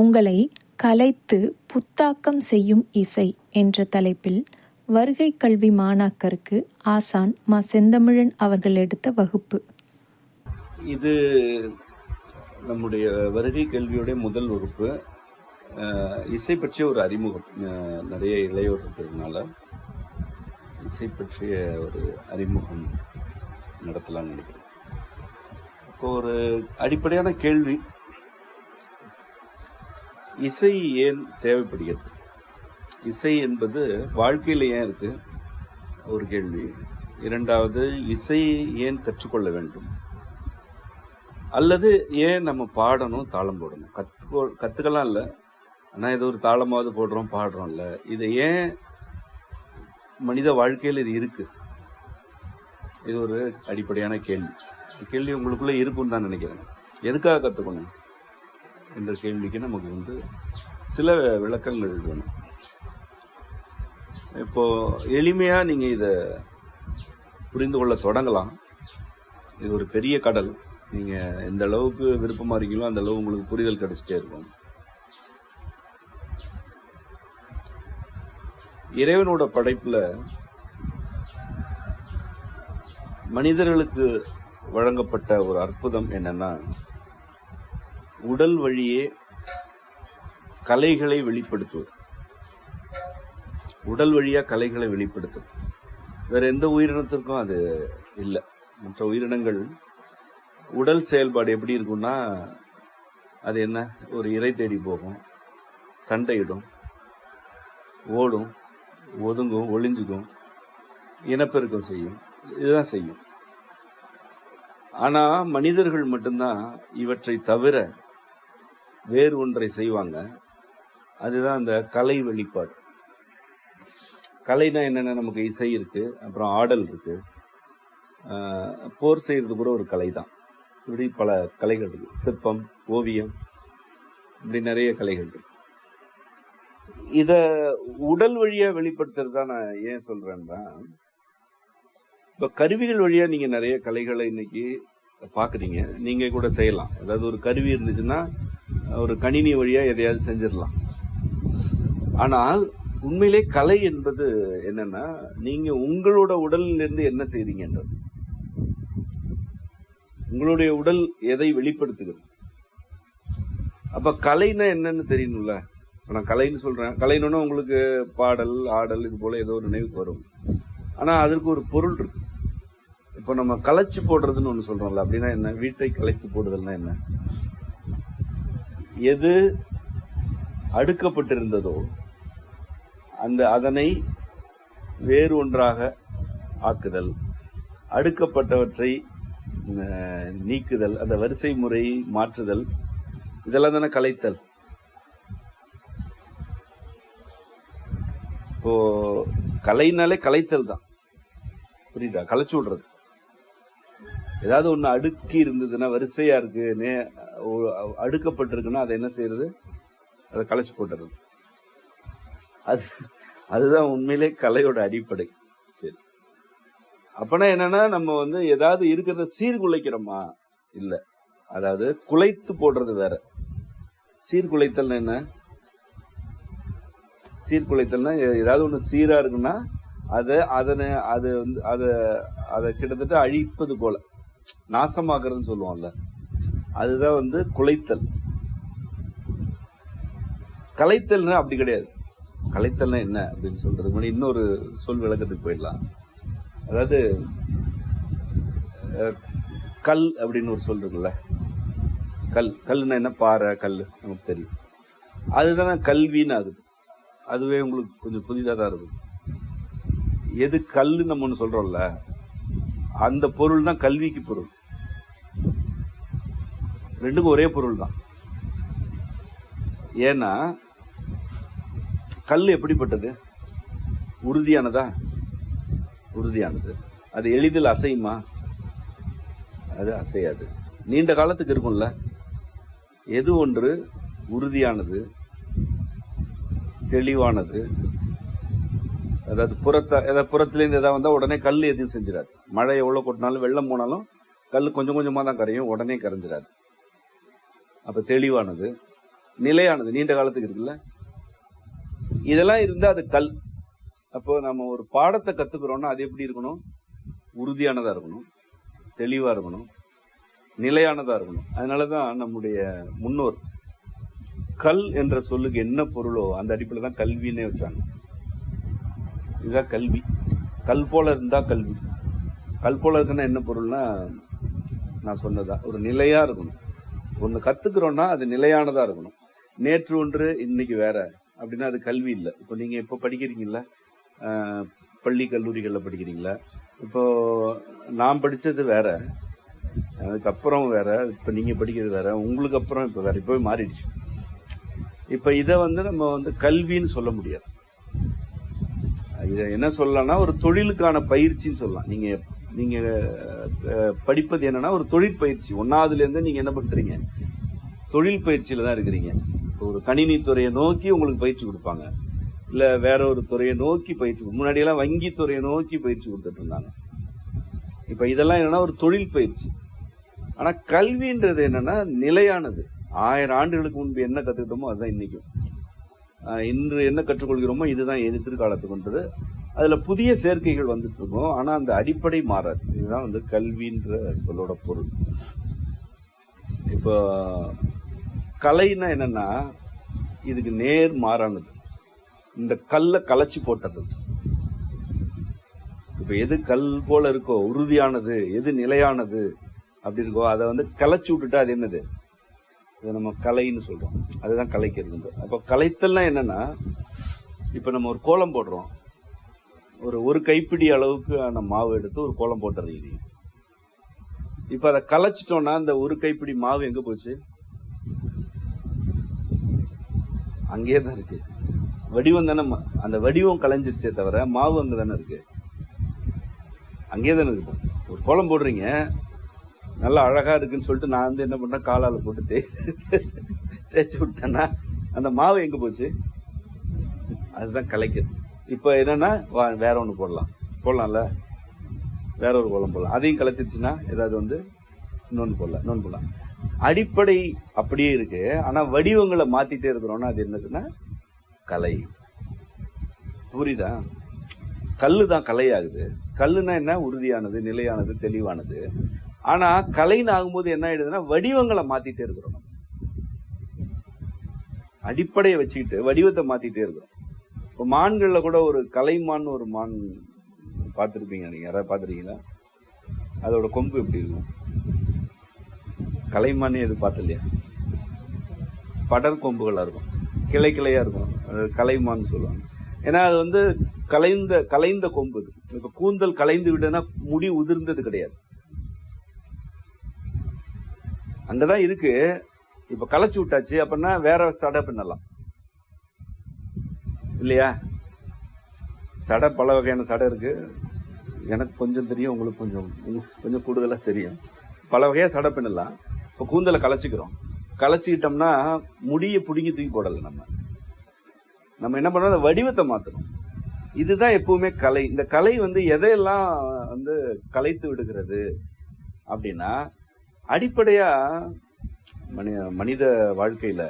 உங்களை கலைத்து புத்தாக்கம் செய்யும் இசை என்ற தலைப்பில் வருகை கல்வி மாணாக்கருக்கு ஆசான் மா. செந்தமிழன் அவர்கள் எடுத்த வகுப்பு. இது நம்முடைய வருகை கல்வியோடைய முதல் வகுப்பு. இசை பற்றிய ஒரு அறிமுகம். நிறைய இளையோர் இருக்கிறதுனால இசை பற்றிய ஒரு அறிமுகம் நடத்தலாம்னு நினைக்கிறேன். இப்போ ஒரு அடிப்படையான கேள்வி, இசை ஏன் தேவைப்படுகிறது? இசை என்பது வாழ்க்கையில் ஏன் இருக்கு? ஒரு கேள்வி. இரண்டாவது, இசை ஏன் கற்றுக்கொள்ள வேண்டும்? அல்லது ஏன் நம்ம பாடணும், தாளம் போடணும்? கற்றுக்கலாம் இல்லை, ஆனால் இது ஒரு தாளமாவது போடுறோம், பாடுறோம்ல. இது ஏன் மனித வாழ்க்கையில் இது இருக்கு? இது ஒரு அடிப்படையான கேள்வி. கேள்வி உங்களுக்குள்ளே இருக்குன்னு தான் நினைக்கிறேன். எதுக்காக கற்றுக்கணும் என்ற கேள்விக்கு நமக்கு சில விளக்கங்கள் வேணும். இப்போ எளிமையாக நீங்கள் இதை புரிந்து கொள்ள தொடங்கலாம். இது ஒரு பெரிய கடல். நீங்கள் எந்த அளவுக்கு விருப்பமாக இருக்கீங்களோ அந்த அளவு உங்களுக்கு புரிதல் கிடைச்சிட்டே இருக்கும். இறைவனோட படைப்பில் மனிதர்களுக்கு வழங்கப்பட்ட ஒரு அற்புதம் என்னன்னா, உடல் வழியே கலைகளை வெளிப்படுத்துவது. உடல் வழியாக கலைகளை வெளிப்படுத்துவது வேற எந்த உயிரினத்திற்கும் அது இல்லை. மற்ற உயிரினங்கள் உடல் செயல்பாடு எப்படி இருக்குன்னா, அது என்ன, ஒரு இரை தேடி போகும், சண்டையிடும், ஓடும், ஒதுங்கும், ஒளிஞ்சுக்கும், இனப்பெருக்கம் செய்யும், இதுதான் செய்யும். ஆனால் மனிதர்கள் மட்டும்தான் இவற்றை தவிர வேறு ஒன்றை செய்வாங்க. அதுதான் அந்த கலை வெளிப்பாடு. கலைனா என்னென்ன, நமக்கு இசை இருக்கு, அப்புறம் ஆடல் இருக்கு, போர் செய்யறது கூட ஒரு கலை தான். இப்படி பல கலைகள் இருக்கு. சிற்பம், ஓவியம், இப்படி நிறைய கலைகள் இருக்கு. இத உடல் வழியா வெளிப்படுத்துறது தான் நான் ஏன் சொல்றேன்னா, இப்ப கருவிகள் வழியா நீங்க நிறைய கலைகளை இன்னைக்கு பாக்குறீங்க. நீங்க கூட செய்யலாம். அதாவது ஒரு கருவி இருந்துச்சுன்னா ஒரு கணினி வழியா எதையாவது செஞ்சிடலாம். ஆனால் உண்மையிலே கலை என்பது என்னன்னா, நீங்க உங்களோட உடல்ல இருந்து என்ன செய்றீங்கன்றது. உங்களுடைய உடல் எதை வெளிப்படுத்துகிறது. அப்ப கலைன்னா என்னன்னு தெரியணும்ல. நான் கலைன்னு சொல்றேன். கலைன்னு உங்களுக்கு பாடல், ஆடல், இது போல ஏதோ ஒரு நினைவுக்கு வரும். ஆனா அதற்கு ஒரு பொருள் இருக்கு. இப்போ நம்ம கலைச்சு போடுறதுன்னு ஒண்ணு சொல்றோம்ல, அப்படின்னா என்ன? வீட்டை கலைத்து போடுதல்னா என்ன? எது அடுக்கப்பட்டிருந்ததோ அதனை வேறு ஒன்றாக ஆக்குதல், அடுக்கப்பட்டவற்றை நீக்குதல், அந்த வரிசை முறை மாற்றுதல், இதெல்லாம் தானே கலைத்தல். இப்போ கலைனாலே கலைத்தல் தான். புரியுதா? கலைச்சு விடுறது. ஏதாவது ஒண்ணு அடுக்கி இருந்ததுன்னா, வரிசையா இருக்கு, அடுக்கப்பட்டிருக்குன்னா அதை என்ன செய்யறது? அதை கலைச்சு போட்டுறது. அதுதான் உண்மையிலே கலையோட அடிப்படை. சரி, அப்பனா என்னன்னா, நம்ம ஏதாவது இருக்கிறத சீர்குலைக்கிறோமா? இல்ல. அதாவது குலைத்து போடுறது வேற. சீர்குலைத்தல் என்ன? சீர்குலைத்தல்னா ஏதாவது ஒண்ணு சீரா இருக்குன்னா அதை கிட்டத்தட்ட அழிப்பது போல, நாசமாக்குறதுன்னு சொல்லுவோம்ல, அதுதான் குலைத்தல். கலைத்தல்னா அப்படி கிடையாது. கலைத்தல்னா என்ன அப்படின்னு சொல்றதுக்கு முன்னாடி இன்னொரு சொல் விளக்கத்துக்கு போயிடலாம். அதாவது கல் அப்படின்னு ஒரு சொல் இருக்குல்ல. கல்லுன்னா என்ன? பாறை, கல், நமக்கு தெரியும். அதுதானே கல்வின்னு ஆகுது. அதுவே உங்களுக்கு கொஞ்சம் புதிதாக தான் இருக்கும். எது கல்லு நம்ம ஒன்று சொல்றோம்ல, அந்த பொருள் தான் கல்விக்கு பொருள். ரெண்டுக்கும் ஒரே பொருள் தான். ஏன்னா கல் எப்படிப்பட்டது? உறுதியானதா? உறுதியானது. அது எளிதில் அசையுமா? அது அசையாது. நீண்ட காலத்துக்கு இருக்கும்ல. எது ஒன்று உறுதியானது, தெளிவானது, அதாவது புறத்துலேருந்து எதாவது வந்தால் உடனே கல் எதுவும் செஞ்சிடாது. மழை எவ்வளோ கொட்டினாலும், வெள்ளம் போனாலும் கல் கொஞ்சம் கொஞ்சமாக தான் கரையும், உடனே கரைஞ்சிடாது. அப்போ தெளிவானது, நிலையானது, நீண்ட காலத்துக்கு இருக்குல்ல. இதெல்லாம் இருந்தா அது கல். அப்போ நம்ம ஒரு பாடத்தை கத்துக்கிறோம்னா அது எப்படி இருக்கணும்? உறுதியானதா இருக்கணும், தெளிவா இருக்கணும், நிலையானதா இருக்கணும். அதனாலதான் நம்முடைய முன்னோர் கல் என்ற சொல்லுக்கு என்ன பொருளோ அந்த அடிப்படையில் தான் கல்வின்னே வச்சாங்க. இதுதான் கல்வி. கல் போல இருந்தா கல்வி. கல் போல இருக்குன்னா என்ன பொருள்னா, நான் சொன்னதா ஒரு நிலையா இருக்கணும். ஒன்று கத்துக்கிறோம்னா அது நிலையானதா இருக்கணும். நேற்று ஒன்று இன்னைக்கு வேற அப்படின்னா அது கல்வி இல்லை. இப்போ நீங்க இப்போ படிக்கிறீங்களா, பள்ளி கல்லூரிகளில் படிக்கிறீங்களா? இப்போ நான் படித்தது வேற, அதுக்கப்புறம் வேற, இப்போ நீங்கள் படிக்கிறது வேற, உங்களுக்கு அப்புறம் இப்போ வேற, இப்போ மாறிடுச்சு. இப்போ இதை நம்ம கல்வின்னு சொல்ல முடியாது. இதை என்ன சொல்லலாம்னா ஒரு தொழிலுக்கான பயிற்சின்னு சொல்லலாம். நீங்கள் படிப்பது என்னன்னா ஒரு தொழிற்பயிற்சி. 1வதுலேருந்து நீங்கள் என்ன பண்ணுறீங்க? தொழில் பயிற்சியில் தான் இருக்கிறீங்க. இப்போ ஒரு கணினி துறையை நோக்கி உங்களுக்கு பயிற்சி கொடுப்பாங்க, இல்லை வேற ஒரு துறையை நோக்கி பயிற்சி. முன்னாடியெல்லாம் வங்கி துறையை நோக்கி பயிற்சி கொடுத்துட்டு இருந்தாங்க. இப்போ இதெல்லாம் என்னன்னா ஒரு தொழில் பயிற்சி. ஆனால் கல்வின்றது என்னன்னா நிலையானது. 1000 ஆண்டுகளுக்கு முன்பு என்ன கற்றுக்கிட்டோமோ அதுதான் இன்னைக்கும். இன்று என்ன கற்றுக்கொள்கிறோமோ இதுதான் எதிர்காலத்துக்குன்றது. அதில் புதிய சேர்க்கைகள் வந்துட்டு இருக்கோம், ஆனால் அந்த அடிப்படை மாறாது. இதுதான் கல்வின்ற சொல்லோட பொருள். இப்போ கலைன்னா என்னன்னா இதுக்கு நேர் மாறானது. இந்த கல்லை கலைச்சி போட்டது. இப்போ எது கல் போல இருக்கோ, உறுதியானது, எது நிலையானது அப்படி இருக்கோ அதை கலைச்சி விட்டுட்டா அது என்னது? இதை நம்ம கலைன்னு சொல்றோம். அதுதான் கலைக்கிறது. அப்போ கலைத்தல்லாம் என்னன்னா, இப்போ நம்ம ஒரு கோலம் போடுறோம், ஒரு கைப்பிடி அளவுக்கு நம்ம மாவு எடுத்து ஒரு கோலம் போட்டுறீங்க. இப்போ அதை கலைச்சிட்டோம்னா அந்த ஒரு கைப்பிடி மாவு எங்க போச்சு? அங்கேயே தான் இருக்கு. வடிவம் தானே, அந்த வடிவம் கலைஞ்சிருச்சே தவிர மாவு அங்கே தானே இருக்கு, அங்கேயே தானே இருக்கு. ஒரு கோலம் போடுறீங்க, நல்லா அழகா இருக்குன்னு சொல்லிட்டு நான் என்ன பண்ணேன், காலால போட்டு தேய்ச்சி விட்டேன்னா அந்த மாவு எங்க போச்சு? அதுதான் கலைக்கிறது. இப்போ என்னன்னா வேற ஒன்று போடலாம்ல, வேற ஒரு கோலம் போடலாம். அதையும் கலைச்சிருச்சுன்னா ஏதாவது இன்னொன்று போடலாம். அடிப்படை அப்படியே இருக்கு, ஆனா வடிவங்களை மாத்திட்டே இருக்கிறோம்னா அது என்னதுன்னா கலை. புரியுதா? கல்லு தான் கலையாகுது. கல்லுனா என்ன? உறுதியானது, நிலையானது, தெளிவானது. ஆனா கலைன்னு ஆகும்போது என்ன ஆயிடுதுன்னா வடிவங்களை மாத்திட்டே இருக்கிறோம். அடிப்படையை வச்சுக்கிட்டு வடிவத்தை மாத்திட்டே இருக்கிறோம். இப்போ மான்கள்ல கூட ஒரு கலைமான், ஒரு மான் பார்த்துருப்பீங்க, நீங்க யாராவது பார்த்துருக்கீங்களா? அதோட கொம்பு எப்படி இருக்கும்? கலைமானே எது பார்த்து இல்லையா? படர் கொம்புகளா இருக்கும், கிளையா இருக்கும். அது கலைமான்னு சொல்லுவாங்க. ஏன்னா அது கலைந்த கொம்பு. இப்ப கூந்தல் கலைந்து விடுனா முடி உதிர்ந்தது கிடையாது, அங்கதான் இருக்கு. இப்ப களைச்சு விட்டாச்சு அப்படின்னா வேற சடை பின்னலாம் இல்லையா? சடை பல வகையான சடை இருக்கு. எனக்கு கொஞ்சம் தெரியும், உங்களுக்கு கொஞ்சம் கூடுதலா தெரியும். பல வகையா சடை பின்னலாம். இப்போ கூந்தலை களைச்சிக்கிறோம். களைச்சிக்கிட்டோம்னா முடியை பிடுங்கி தூக்கி போடலை. நம்ம என்ன பண்றோம்? அந்த வடிவத்தை மாத்தணும். இதுதான் எப்பவுமே கலை. இந்த கலை எதையெல்லாம் கலைத்து விடுகிறது அப்படின்னா, அடிப்படையா மனித வாழ்க்கையில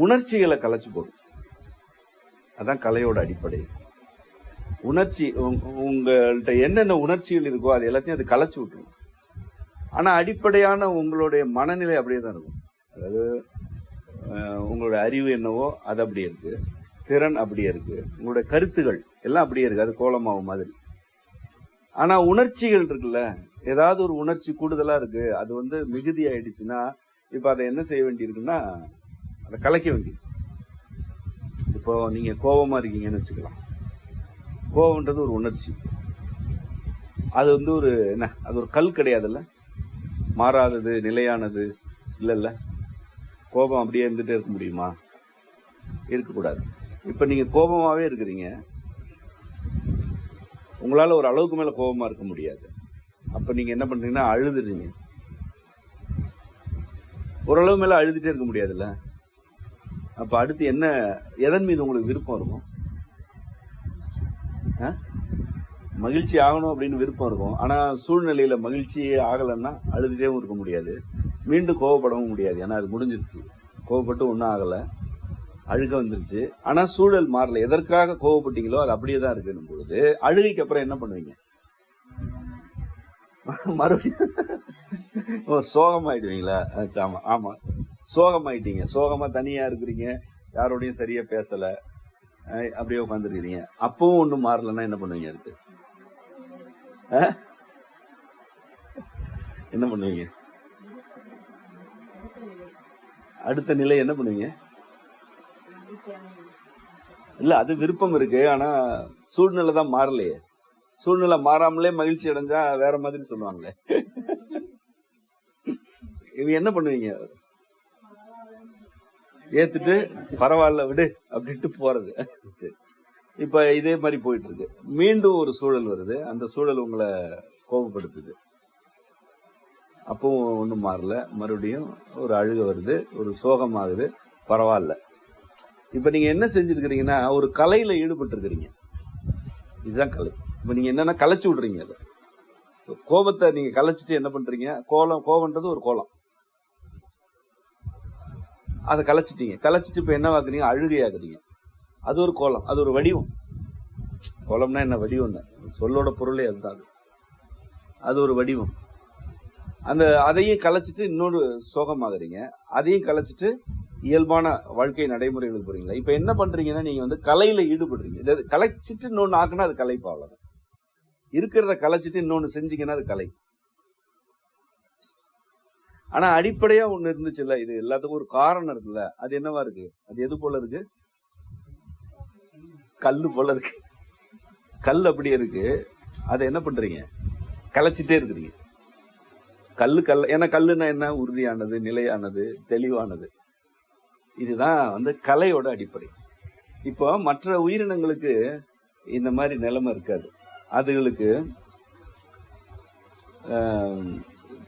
உணர்ச்சிகளை கலைச்சு போடும். அதான் கலையோட அடிப்படை. உணர்ச்சி, உங்கள்கிட்ட என்னென்ன உணர்ச்சிகள் இருக்கோ அது எல்லாத்தையும் அது கலைச்சு விட்டுரும். ஆனா அடிப்படையான உங்களுடைய மனநிலை அப்படியே தான் இருக்கும். அதாவது உங்களுடைய அறிவு என்னவோ அது அப்படியே இருக்கு, திறன் அப்படியே இருக்கு, உங்களுடைய கருத்துகள் எல்லாம் அப்படியே இருக்கு. அது கோலமாவு மாதிரி. ஆனா உணர்ச்சிகள் இருக்குல்ல, ஏதாவது ஒரு உணர்ச்சி கூடுதலா இருக்கு, அது மிகுதி ஆயிடுச்சுன்னா இப்ப அதை என்ன செய்ய வேண்டியிருக்குன்னா அதை கலைக்க வேண்டியது. இப்போ நீங்க கோபமா இருக்கீங்கன்னு வச்சுக்கலாம். கோபம்ன்றது ஒரு உணர்ச்சி. அது ஒரு என்ன, அது ஒரு கல் கிடையாதுல்ல, மாறாதது, நிலையானது இல்லைல்ல. கோபம் அப்படியே இருந்துட்டே இருக்க முடியுமா? இருக்கக்கூடாது. இப்ப நீங்க கோபமாவே இருக்கிறீங்க, உங்களால ஒரு அளவுக்கு மேல கோபமா இருக்க முடியாது. அப்ப நீங்க என்ன பண்றீங்கன்னா அழுதுறீங்க. ஓரளவு மேல அழுதுட்டே இருக்க முடியாதுல்ல. அப்ப அடுத்து என்ன, எதன் மீது உங்களுக்கு விருப்பம் இருக்கும்? மகிழ்ச்சி ஆகணும் அப்படின்னு விருப்பம் இருக்கும். ஆனா சூழ்நிலையில மகிழ்ச்சியே ஆகலைன்னா அழுதுட்டேவும் இருக்க முடியாது, மீண்டும் கோவப்படவும் முடியாது. ஏன்னா அது முடிஞ்சிருச்சு. கோவப்பட்டு ஒன்றும் ஆகலை, அழுக வந்துருச்சு. ஆனால் சூழல் மாறல. எதற்காக கோவப்பட்டீங்களோ அது அப்படியே தான் இருக்குன்னு பொழுது அழுகைக்கு அப்புறம் என்ன பண்ணுவீங்க? மறுபடியும் சோகமாயிடுவீங்களா? ஆமா ஆமா, சோகமாயிட்டீங்க. சோகமா தனியா இருக்கிறீங்க, யாரோடையும் சரியா பேசல, அப்படியே உட்காந்துருக்கீங்க. அப்பவும் ஒன்றும் மாறலன்னா என்ன பண்ணுவீங்க? அடுத்து என்ன பண்ணுவீங்க? அடுத்த நிலை என்ன பண்ணுவீங்க? இல்ல, அது விருப்பம் இருக்கு, ஆனா சூழ்நிலை தான் மாறலையே. சூழ்நிலை மாறாமலே மகிழ்ச்சி அடைஞ்சா வேற மாதிரி சொல்லுவாங்களே. இவங்க என்ன பண்ணுவீங்க? ஏத்துட்டு பரவாயில்ல விடு அப்படின்ட்டு போறது. சரி, இப்ப இதே மாதிரி போயிட்டு இருக்கு. மீண்டும் ஒரு சூழல் வருது, அந்த சூழல் உங்களை கோபப்படுத்துது. அப்பவும் ஒன்றும் மாறல, மறுபடியும் ஒரு அழுக வருது, ஒரு சோகமாகுது. பரவாயில்ல. இப்ப நீங்க என்ன செஞ்சிருக்கிறீங்கன்னா, ஒரு கலையில ஈடுபட்டு இருக்கிறீங்க. இதுதான் கலை. இப்ப நீங்க என்னன்னா கலைச்சு விடுறீங்க. அதை கோபத்தை நீங்க கலைச்சிட்டு என்ன பண்றீங்க? கோபம்ன்றது ஒரு கோலம், அதை கலைச்சிட்டீங்க. கலைச்சிட்டு இப்ப என்ன ஆக்குறீங்க? அழுகையாக்குறீங்க. அது ஒரு கோலம், அது ஒரு வடிவம். கோலம்னா என்ன? வடிவம் தான், சொல்லோட பொருளே அதுதான். அது ஒரு வடிவம். அதையும் கலைச்சிட்டு இன்னொரு சோகமாகறீங்க, அதையும் கலைச்சிட்டு இயல்பான வாழ்க்கை நடைமுறைகளுக்கு போறீங்களா? இப்ப என்ன பண்றீங்கன்னா, நீங்க கலையில ஈடுபடுறீங்க. இதை கலைச்சிட்டு இன்னொன்னு ஆக்குனா அது கலைப்பா. அவ்வளவுதான். இருக்கிறத கலைச்சிட்டு இன்னொன்னு செஞ்சீங்கன்னா அது கலை. ஆனா அடிப்படையா ஒண்ணு இருந்துச்சுல்ல, இது எல்லாத்துக்கும் ஒரு காரணம் இருக்குல்ல, அது என்னவா இருக்கு? அது எது போல இருக்கு? கல்லு போல இருக்கு. கல் அப்படியே இருக்கு. அதை என்ன பண்றீங்க? கலைச்சிட்டே இருக்கிறீங்க. ஏன்னா கல்லுன்னா என்ன? உறுதியானது, நிலையானது, தெளிவானது. இதுதான் கலையோட அடிப்படை. இப்போ மற்ற உயிரினங்களுக்கு இந்த மாதிரி நிலைமை இருக்காது. அதுகளுக்கு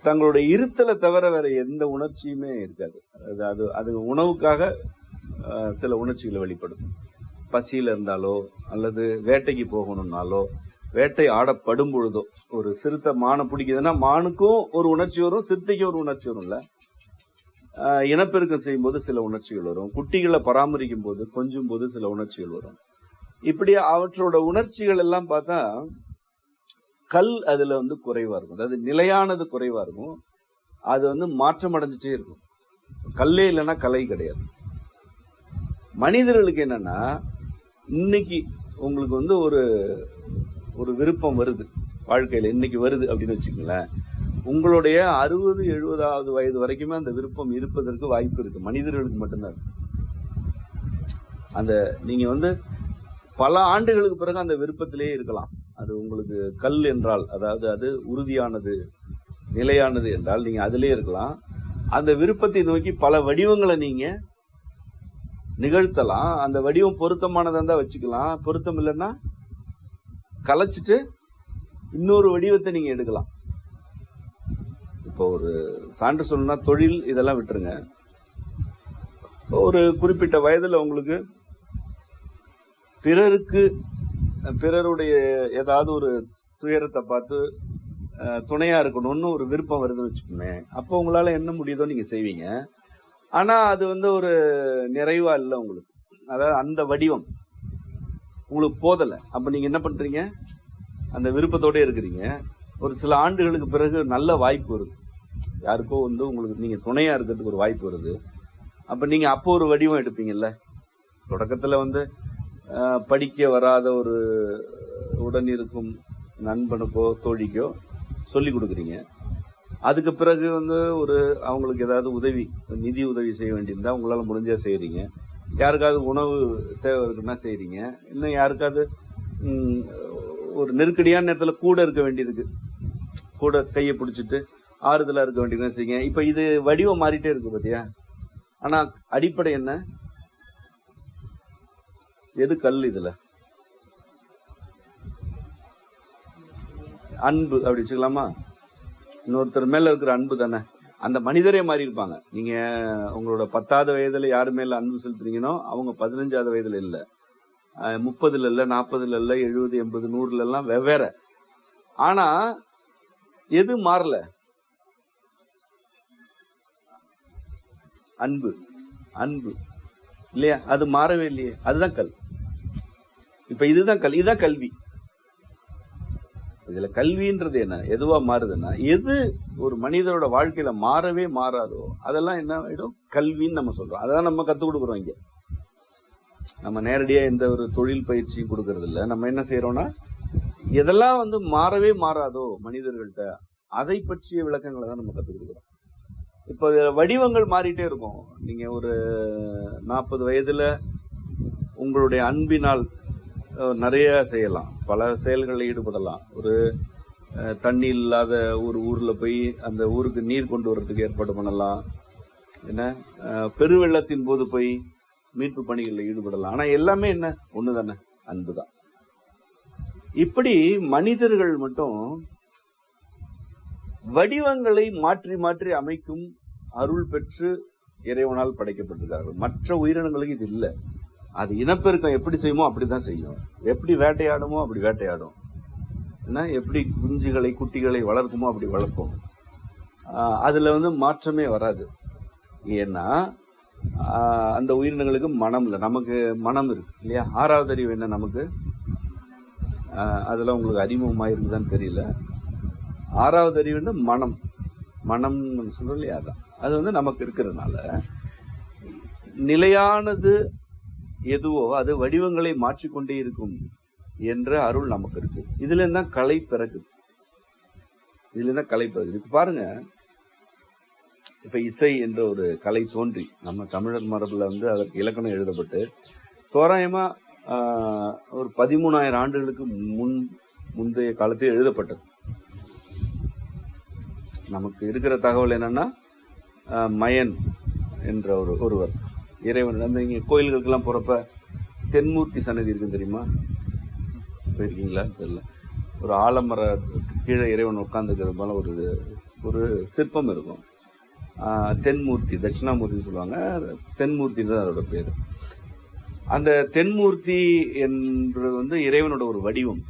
தங்களுடைய இருத்தலை தவிர வேற எந்த உணர்ச்சியுமே இருக்காது. அது உணவுக்காக சில உணர்ச்சிகளை வெளிப்படுத்தும். பசியில இருந்தாலோ அல்லது வேட்டைக்கு போகணும்னாலோ, வேட்டை ஆடப்படும் பொழுதோ, ஒரு சிறுத்தை மானை பிடிக்குதுன்னா மானுக்கும் ஒரு உணர்ச்சி வரும், சிறுத்தைக்கும் ஒரு உணர்ச்சி வரும்ல. இனப்பெருக்கம் செய்யும் போது சில உணர்ச்சிகள் வரும், குட்டிகளை பராமரிக்கும் போது, கொஞ்சும் போது சில உணர்ச்சிகள் வரும். இப்படி அவற்றோட உணர்ச்சிகள் எல்லாம் பார்த்தா கல் அதுல குறைவா இருக்கும். அதாவது நிலையானது குறைவா இருக்கும். அது மாற்றம் அடைஞ்சிட்டே இருக்கும். கல்லே இல்லைன்னா கலை கிடையாது. மனிதர்களுக்கு என்னன்னா, இன்னைக்கு உங்களுக்கு ஒரு விருப்பம் வருது வாழ்க்கையில, இன்னைக்கு வருது அப்படின்னு வச்சுக்கோங்களேன். உங்களுடைய 60-70வது வயது வரைக்குமே அந்த விருப்பம் இருப்பதற்கு வாய்ப்பு இருக்கு. மனிதர்களுக்கு மட்டும்தான். நீங்க பல ஆண்டுகளுக்கு பிறகு அந்த விருப்பத்திலேயே இருக்கலாம். அது உங்களுக்கு கல் என்றால், அதாவது அது உறுதியானது, நிலையானது என்றால் நீங்க அதிலே இருக்கலாம். அந்த விருப்பத்தை நோக்கி பல வடிவங்களை நீங்க நிகழ்த்தலாம். அந்த வடிவம் பொருத்தமானதா இருந்தா வச்சுக்கலாம், பொருத்தம் இல்லைன்னா கலைச்சிட்டு இன்னொரு வடிவத்தை நீங்க எடுக்கலாம். இப்போ ஒரு சான்று சொல்லணும்னா, தொழில் இதெல்லாம் விட்டுருங்க. ஒரு குறிப்பிட்ட வயதுல உங்களுக்கு பிறருடைய ஏதாவது ஒரு துயரத்தை பார்த்து துணையா இருக்கணும்னு ஒரு விருப்பம் வருதுன்னு வச்சுக்கோங்க. அப்போ உங்களால என்ன முடியுதோ நீங்க செய்வீங்க. ஆனா அது ஒரு நிறைவா இல்லை உங்களுக்கு. அதாவது அந்த வடிவம் உங்களுக்கு போதலை. அப்ப நீங்க என்ன பண்றீங்க? அந்த விருப்பத்தோட இருக்கிறீங்க. ஒரு சில ஆண்டுகளுக்கு பிறகு நல்ல வாய்ப்பு வருது, யாருக்கோ உங்களுக்கு நீங்க துணையா இருக்கிறதுக்கு ஒரு வாய்ப்பு வருது. அப்ப நீங்க அப்போ ஒரு வடிவம் எடுப்பீங்கல்ல. தொடக்கத்துல படிக்க வராத ஒரு உடன் இருக்கும் நண்பனுக்கோ தோழிக்கோ சொல்லி கொடுக்குறீங்க. அதுக்கு பிறகு அவங்களுக்கு ஏதாவது உதவி, நிதி உதவி செய்ய வேண்டியிருந்தா உங்களால முடிஞ்சா செய்யறீங்க. யாருக்காவது உணவு தேவை இருக்குன்னா செய்யறீங்க. இன்னும் யாருக்காவது ஒரு நெருக்கடியான நேரத்துல கூட இருக்க வேண்டியிருக்கு, கூட கையை பிடிச்சிட்டு ஆறுதலா இருக்க வேண்டியதுன்னு செய்யுங்க. இப்ப இது வடிவம் மாறிட்டே இருக்கு பாத்தியா. ஆனா அடிப்படை என்ன? எது கல்? இதுல அன்பு அப்படி வச்சுக்கலாமா? இன்னொருத்தர் மேல இருக்கிற அன்பு தானே. அந்த மனிதரே மாறி இருப்பாங்க. நீங்க உங்களோட 10வது வயதுல யாரு மேல அன்பு செலுத்துறீங்கன்னோ அவங்க 15வது வயதுல இல்ல, 30ல இல்ல, 40ல இல்ல, 70, 80, 100ல எல்லாம் வெவ்வேற. ஆனா எது மாறல? அன்பு. அன்பு இல்லையா? அது மாறவே இல்லையே, அதுதான் கல். இப்ப இதுதான் கல்வி. இதுல கல்வின்றது என்ன, எதுவா மாறுதுன்னா, எது ஒரு மனிதரோட வாழ்க்கையில மாறவே மாறாதோ அதெல்லாம் என்ன ஆயிடும், கல்வின்னு நம்ம சொல்றோம். அதான் நம்ம கத்துக் கொடுக்குறோம் இங்க. நம்ம நேரடியா எந்த ஒரு தொழில் பயிற்சியும் கொடுக்கறது இல்ல. நம்ம என்ன செய்யறோம்னா, எதெல்லாம் மாறவே மாறாதோ மனிதர்கள்ட்ட, அதை பற்றிய விளக்கங்களை தான் நம்ம கத்துக் கொடுக்குறோம். இப்ப வடிவங்கள் மாறிட்டே இருக்கும். நீங்க ஒரு 40 வயதுல உங்களுடைய அன்பினால் நிறைய செய்யலாம், பல செயல்களில் ஈடுபடலாம். ஒரு தண்ணி இல்லாத ஒரு ஊர்ல போய் அந்த ஊருக்கு நீர் கொண்டு வர்றதுக்கு ஏற்பாடு பண்ணலாம். என்ன, பெருவெள்ளத்தின் போது போய் மீட்பு பணிகளில் ஈடுபடலாம். ஆனா எல்லாமே என்ன, ஒண்ணுதானே, அன்புதான். இப்படி மனிதர்கள் மட்டும் வடிவங்களை மாற்றி மாற்றி அமைக்கும் அருள் பெற்று இறைவனால் படைக்கப்பட்டிருக்கார்கள். மற்ற உயிரினங்களுக்கு இது இல்லை. அது இனப்பெருக்கம் எப்படி செய்யுமோ அப்படிதான் செய்யும். எப்படி வேட்டையாடுமோ அப்படி வேட்டையாடும். என்ன, எப்படி குஞ்சுகளை குட்டிகளை வளர்க்குமோ அப்படி வளர்க்கும். அதுல மாற்றமே வராது. ஏன்னா அந்த உயிரினங்களுக்கு மனம் இல்லை, நமக்கு மனம் இருக்கு இல்லையா? 6வது அறிவு என்ன நமக்கு, அதெல்லாம் உங்களுக்கு அறிமுகமாக இருக்குதான்னு தெரியல. 6வது அறிவு மனம் சொல்றோம் இல்லையா? அதான் அது நமக்கு இருக்கிறதுனால நிலையானது எதுவோ அது வடிவங்களை மாற்றிக்கொண்டே இருக்கும் என்ற அருள் நமக்கு இருக்கு. இதுல இருந்தான் கலை பிறக்குது. இப்ப பாருங்க, இப்ப இசை என்ற ஒரு கலை தோன்றி நம்ம தமிழர் மரபுல அதற்கு இலக்கணம் எழுதப்பட்டு தோராயமா ஒரு 13,000 ஆண்டுகளுக்கு முந்தைய காலத்தில் எழுதப்பட்டது. நமக்கு இருக்கிற தகவல் என்னன்னா, மயன் என்ற ஒருவர் இறைவன், இங்க கோயில்களுக்கெல்லாம் போறப்ப தென்மூர்த்தி சன்னதி இருக்கு தெரியுமா? போயிருக்கீங்களா தெரியல. ஒரு ஆலமர கீழே இறைவன் உட்கார்ந்துக்கிறது போல ஒரு சிற்பம் இருக்கும். தென்மூர்த்தி, தட்சிணாமூர்த்தின்னு சொல்லுவாங்க. தென்மூர்த்தின்னு தான் அதோட பேரு. அந்த தென்மூர்த்தி என்றது இறைவனோட ஒரு வடிவம்.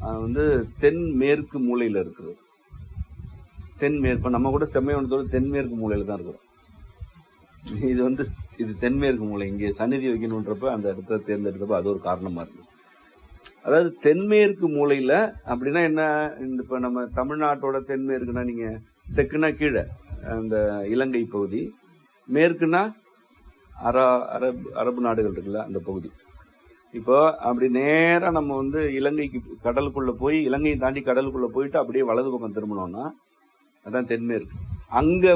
தென்மேற்கு மூலையில இருக்கிறது. தென்மேற்கு, நம்ம கூட செம்மையானதோட தென்மேற்கு மூலையில தான் இருக்கிறோம். இது தென்மேற்கு மூலை. இங்கே சந்நிதி வைக்கணுன்றப்ப அந்த இடத்த தேர்ந்தெடுத்தப்ப அது ஒரு காரணமா இருக்கு. அதாவது தென்மேற்கு மூலையில அப்படின்னா என்ன, இப்ப நம்ம தமிழ்நாட்டோட தென்மேற்குனா, நீங்க தெற்குனா கீழே அந்த இலங்கை பகுதி, மேற்குனா அரபு நாடுகள் இருக்குல்ல அந்த பகுதி. இப்போ அப்படி நேரா நம்ம இலங்கைக்கு கடலுக்குள்ள போய், இலங்கையை தாண்டி கடலுக்குள்ள போயிட்டு அப்படியே வலது பக்கம் திரும்பினோம்னா அதான் தென்மேற்கு. அங்க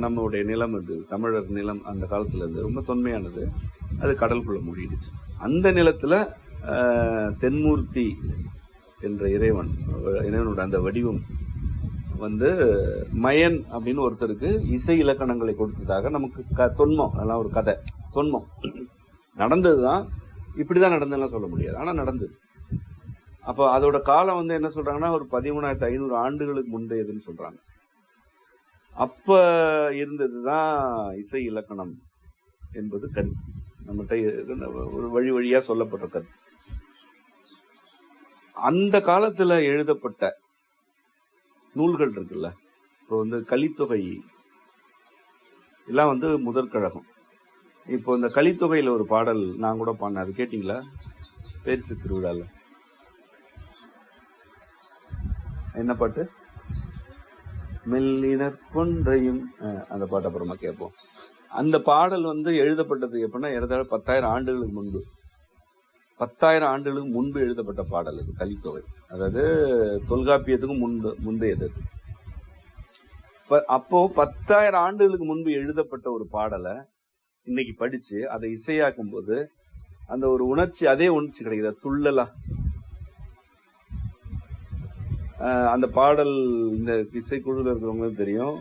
நம்மளுடைய நிலம், தமிழர் நிலம் அந்த காலத்துல ரொம்ப தொன்மையானது. அது கடலுக்குள்ள மூழ்கிடுச்சு. அந்த நிலத்துல தென்மூர்த்தி என்ற இறைவனோட அந்த வடிவம் மயன் அப்படின்னு ஒருத்தருக்கு இசை இலக்கணங்களை கொடுத்ததாக நமக்கு தொன்மம், அதெல்லாம் ஒரு கதை, தொன்மம் நடந்ததுதான். இப்படிதான் நடந்ததுலாம் சொல்ல முடியாது, ஆனா நடந்தது. அப்போ அதோட காலம் என்ன சொல்றாங்கன்னா, ஒரு 13,500 ஆண்டுகளுக்கு முந்தையதுன்னு சொல்றாங்க. அப்ப இருந்ததுதான் இசை இலக்கணம் என்பது கருத்து. நம்மகிட்ட ஒரு வழியா சொல்லப்பட்ட கருத்து. அந்த காலத்துல எழுதப்பட்ட நூல்கள் இருக்குல்ல, இப்போ கலித்தொகை எல்லாம் முதற்கழகம். இப்போ இந்த கலித்தொகையில ஒரு பாடல் நான் கூட பாடினேன், அது கேட்டீங்களா? பேரிசு திருவிழால என்ன பாட்டு? மெல்லினர் கொன்றையும், அந்த பாட்டு அப்புறமா கேட்போம். அந்த பாடல் எழுதப்பட்டது எப்படின்னா, ஏறத்தாழ 10,000 ஆண்டுகளுக்கு முன்பு. 10,000 ஆண்டுகளுக்கு முன்பு எழுதப்பட்ட பாடல் அது கலித்தொகை. அதாவது தொல்காப்பியத்துக்கும் முந்தையது. அப்போ 10,000 ஆண்டுகளுக்கு முன்பு எழுதப்பட்ட ஒரு பாடலை இன்னைக்கு படிச்சு அதை இசையாக்கும் போது அந்த ஒரு உணர்ச்சி, அதே உணர்ச்சி கிடைக்குது, துள்ளலா. அந்த பாடல் இந்த இசைக்குழுல இருக்கிறவங்களுக்கு தெரியும்.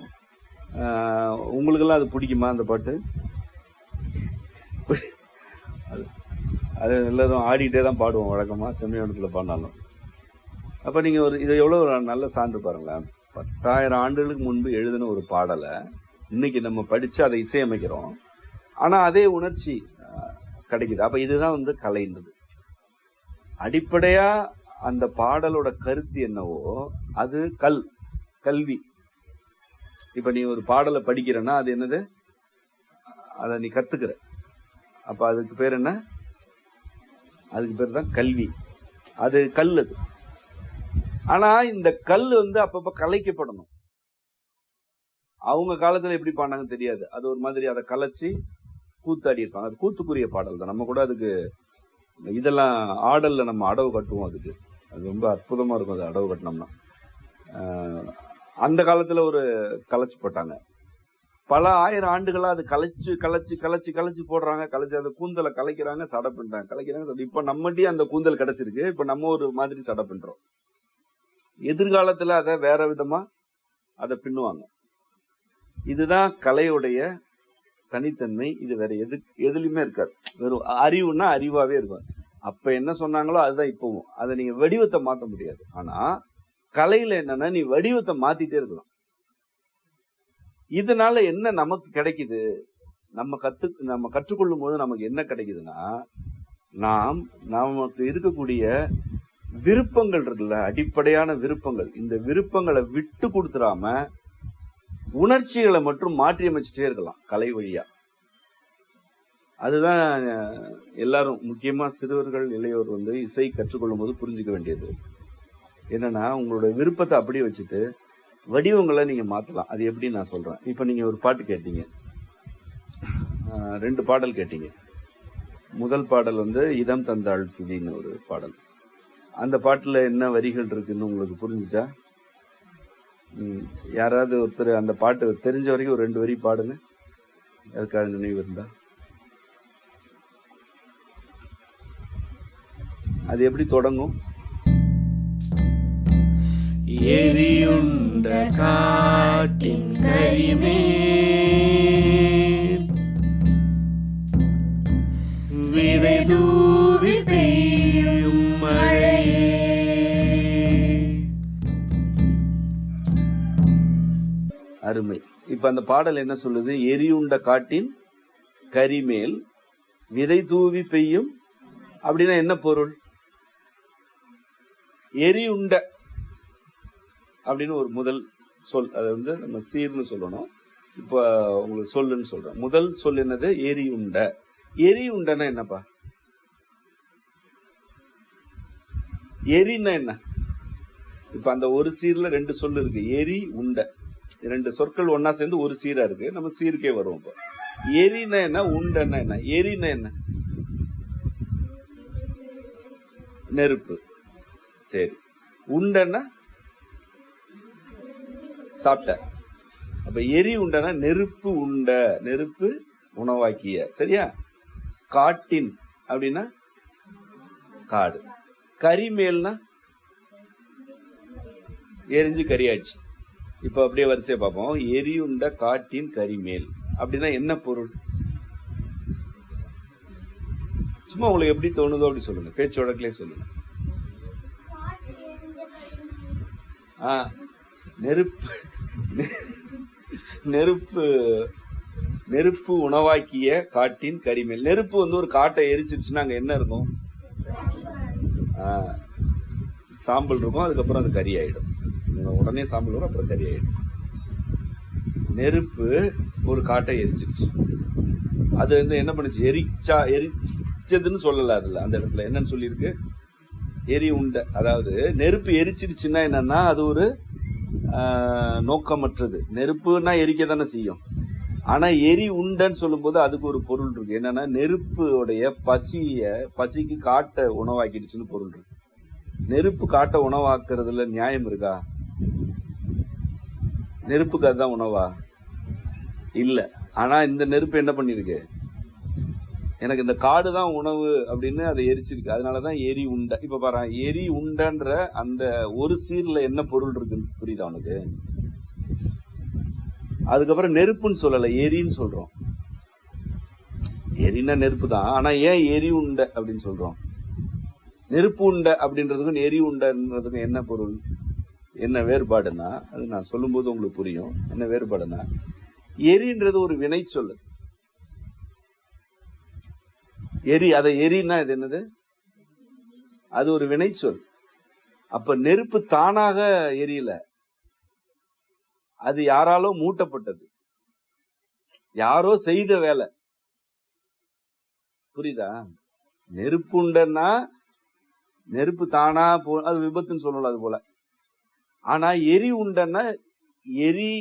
உங்களுக்கெல்லாம் அது பிடிக்குமா அந்த பாட்டு? அது எல்லாரும் ஆடிட்டே தான் பாடுவோம் வழக்கமா, செம்மையானத்துல பாடினாலும். அப்ப நீங்க இதை எவ்வளவு ஒரு நல்ல சான்று பாருங்களேன். 10,000 ஆண்டுகளுக்கு முன்பு எழுதின ஒரு பாடலை இன்னைக்கு நம்ம படிச்சு அதை இசையமைக்கிறோம், ஆனா அதே உணர்ச்சி கிடைக்குது. அப்ப இதுதான் கலைன்றது. அடிப்படையா அந்த பாடலோட கருத்து என்னவோ அது கல்வி. இப்ப நீ ஒரு பாடலை படிக்கிறன்னா அது என்னது, அதை நீ கத்துக்கிற. அப்ப அதுக்கு பேர் என்ன? அதுக்கு பேர் தான் கல்வி. அது கல். அது ஆனா இந்த கல் அப்பப்ப கலைக்கப்படணும். அவங்க காலத்துல எப்படி பாடினாங்கன்னு தெரியாது. அது ஒரு மாதிரி அதை கலைச்சு கூத்தாடி இருப்பாங்க. அது கூத்துக்குரிய பாடல் தான். நம்ம கூட அதுக்கு இதெல்லாம் ஆடல்ல நம்ம அடவு கட்டுவோம். அதுக்கு அது ரொம்ப அற்புதமா இருக்கும். அது அடவு கட்டினோம்னா அந்த காலத்துல ஒரு கலைச்சு போட்டாங்க. பல ஆயிரம் ஆண்டுகளா அது கலைச்சு கலைச்சு கலைச்சு கலைச்சு போடுறாங்க. கலைச்சு அந்த கூந்தலை கலைக்கிறாங்க, சடை பண்றாங்க, கலைக்கிறாங்க. இப்ப நம்மகிட்டயே அந்த கூந்தல் கிடைச்சிருக்கு. இப்ப நம்ம ஒரு மாதிரி சடை பண்றோம். எதிர்காலத்துல அதை வேற விதமா அதை பின்னுவாங்க. இதுதான் கலையுடைய தனித்தன்மை. இது வேற எதுலயுமே இருக்காது. வெறும் அறிவுன்னா அறிவாவே இருக்கும். அப்ப என்ன சொன்னாங்களோ அதுதான் இப்பவும். அதை நீங்க வடிவத்தை மாத்த முடியாது. ஆனா கலையில என்னன்னா நீ வடிவத்தை மாத்திட்டே இருக்கலாம். இதனால என்ன நமக்கு கிடைக்குது? நம்ம கற்றுக்கொள்ளும் போது நமக்கு என்ன கிடைக்குதுன்னா, நமக்கு இருக்கக்கூடிய விருப்பங்கள் இருக்குல்ல, அடிப்படையான விருப்பங்கள், இந்த விருப்பங்களை விட்டு கொடுத்துடாம உணர்ச்சிகளை மட்டும் மாற்றி அமைச்சிட்டே இருக்கலாம் கலை வழியா. அதுதான் எல்லாரும், முக்கியமா சிறுவர்கள், இளையோர் இசை கற்றுக்கொள்ளும் போது புரிஞ்சுக்க வேண்டியது என்னன்னா, உங்களோட விருப்பத்தை அப்படியே வச்சுட்டு வடிவங்களை நீங்க மாத்தலாம். அது எப்படி நான் சொல்றேன். இப்ப நீங்க ஒரு பாட்டு கேட்டீங்க, 2 பாடல் கேட்டீங்க. முதல் பாடல் இதம் தந்தாள் துதின்னு ஒரு பாடல். அந்த பாட்டுல என்ன வரிகள் இருக்குன்னு உங்களுக்கு புரிஞ்சுச்சா? யாராவது ஒருத்தர் அந்த பாட்டு தெரிஞ்ச வரைக்கும் ஒரு 2 வரி பாடுங்க. யாருக்காவது நினைவு இருந்தா. அது எப்படி தொடங்கும்? எரியுண்ட காட்டின் கரிமேல் விதை தூவி பெய்யும் மழையே. அருமை. இப்ப அந்த பாடல் என்ன சொல்லுது? எரியுண்ட காட்டின் கரிமேல் விதை தூவி பெய்யும். அப்படின்னா என்ன பொருள்? எரியுண்ட அப்படின்னு ஒரு முதல் சொல். அதை நம்ம சீர்னு சொல்லணும். இப்ப உங்களுக்கு சொல்லுன்னு சொல்றேன். முதல் சொல் என்னது? எரியுண்ட. எரியுண்டன்னா என்னப்பா? எரின்னா என்ன? இப்ப அந்த ஒரு சீர்ல 2 சொல் இருக்கு. எரி உண்ட, 2 சொற்கள் ஒன்னா சேர்ந்து ஒரு சீரா இருக்கு. நம்ம சீருக்கே வருவோம். இப்ப எரினா என்ன, உண்டன்னா என்ன? எரினா என்ன? நெருப்பு. சரி. உண்டன்னா சாப்பிட்ட. அப்ப எரி உண்டனா நெருப்பு உண்ட, நெருப்பு உணவாக்கிய. சரியா? காட்டின் அப்படின்னா காடு. கரிமேல்னா எரிஞ்சு கரியாச்சு. இப்ப அப்படியே வரிசையா பார்ப்போம். எரியுண்ட காட்டின் கரிமேல் அப்படின்னா என்ன பொருள்? சும்மா உங்களுக்கு எப்படி தோணுதோ அப்படி சொல்லுங்க. பேச்சு வழக்கிலே சொல்லுங்க. நெருப்பு நெருப்பு நெருப்பு உணவாக்கிய காட்டின் கரிமேல். நெருப்பு ஒரு காட்டை எரிச்சிருச்சுன்னா அங்க என்ன இருக்கும்? சாம்பல் இருக்கும். அதுக்கப்புறம் அது கறி ஆயிடும். உடனே சாம்பல் வரும், அப்புறம் கறி ஆயிடும். நெருப்பு ஒரு காட்டை எரிச்சிருச்சு. அது என்ன பண்ணுச்சு? எரிச்சதுன்னு சொல்லல. அதுல அந்த இடத்துல என்னன்னு சொல்லியிருக்கு? எரி உண்ட. அதாவது நெருப்பு எரிச்சிருச்சுன்னா என்னன்னா அது ஒரு நோக்கமற்றது. நெருப்புன்னா எரிக்க தானே செய்யும். ஆனா எரி உண்டன்னு சொல்லும் போது அதுக்கு ஒரு பொருள் இருக்கு. என்னன்னா நெருப்புடைய பசிக்கு காட்டை உணவாக்கிடுச்சுன்னு பொருள் இருக்கு. நெருப்பு காட்டை உணவாக்குறதுல நியாயம் இருக்கா? நெருப்புக்கு அதுதான் உணவா? இல்ல. ஆனா இந்த நெருப்பு என்ன பண்ணிருக்கு? எனக்கு இந்த காடு தான் உணவு அப்படின்னு அதை எரிச்சிருக்கு. அதனாலதான் எரி உண்ட. இப்ப பாரு, எரி உண்டன்ற அந்த ஒரு சீர்ல என்ன பொருள் இருக்குன்னு புரியுதா உனக்கு? அதுக்கப்புறம் நெருப்புன்னு சொல்லல, எரின்னு சொல்றோம். எரினா நெருப்பு தான். ஆனா ஏன் எரி உண்ட அப்படின்னு சொல்றோம்? நெருப்பு உண்ட அப்படின்றதுக்கும் எரி உண்டன்றதுக்கும் என்ன பொருள், என்ன வேறுபாடுன்னா, அது நான் சொல்லும் போது உங்களுக்கு புரியும். என்ன வேறுபாடுன்னா, எரின்றது ஒரு வினை சொல்லுது. எரி, அதை எரின்னா இது என்னது? அது ஒரு வினைச்சொல். அப்ப நெருப்பு தானாக எரியல, அது யாராலோ மூட்டப்பட்டது, யாரோ செய்த வேலை. புரியுதா? நெருப்பு உண்டன்னா நெருப்பு தானா அது விபத்துன்னு சொல்லலாம். அது போல. ஆனா எரி உண்டன்னா எரி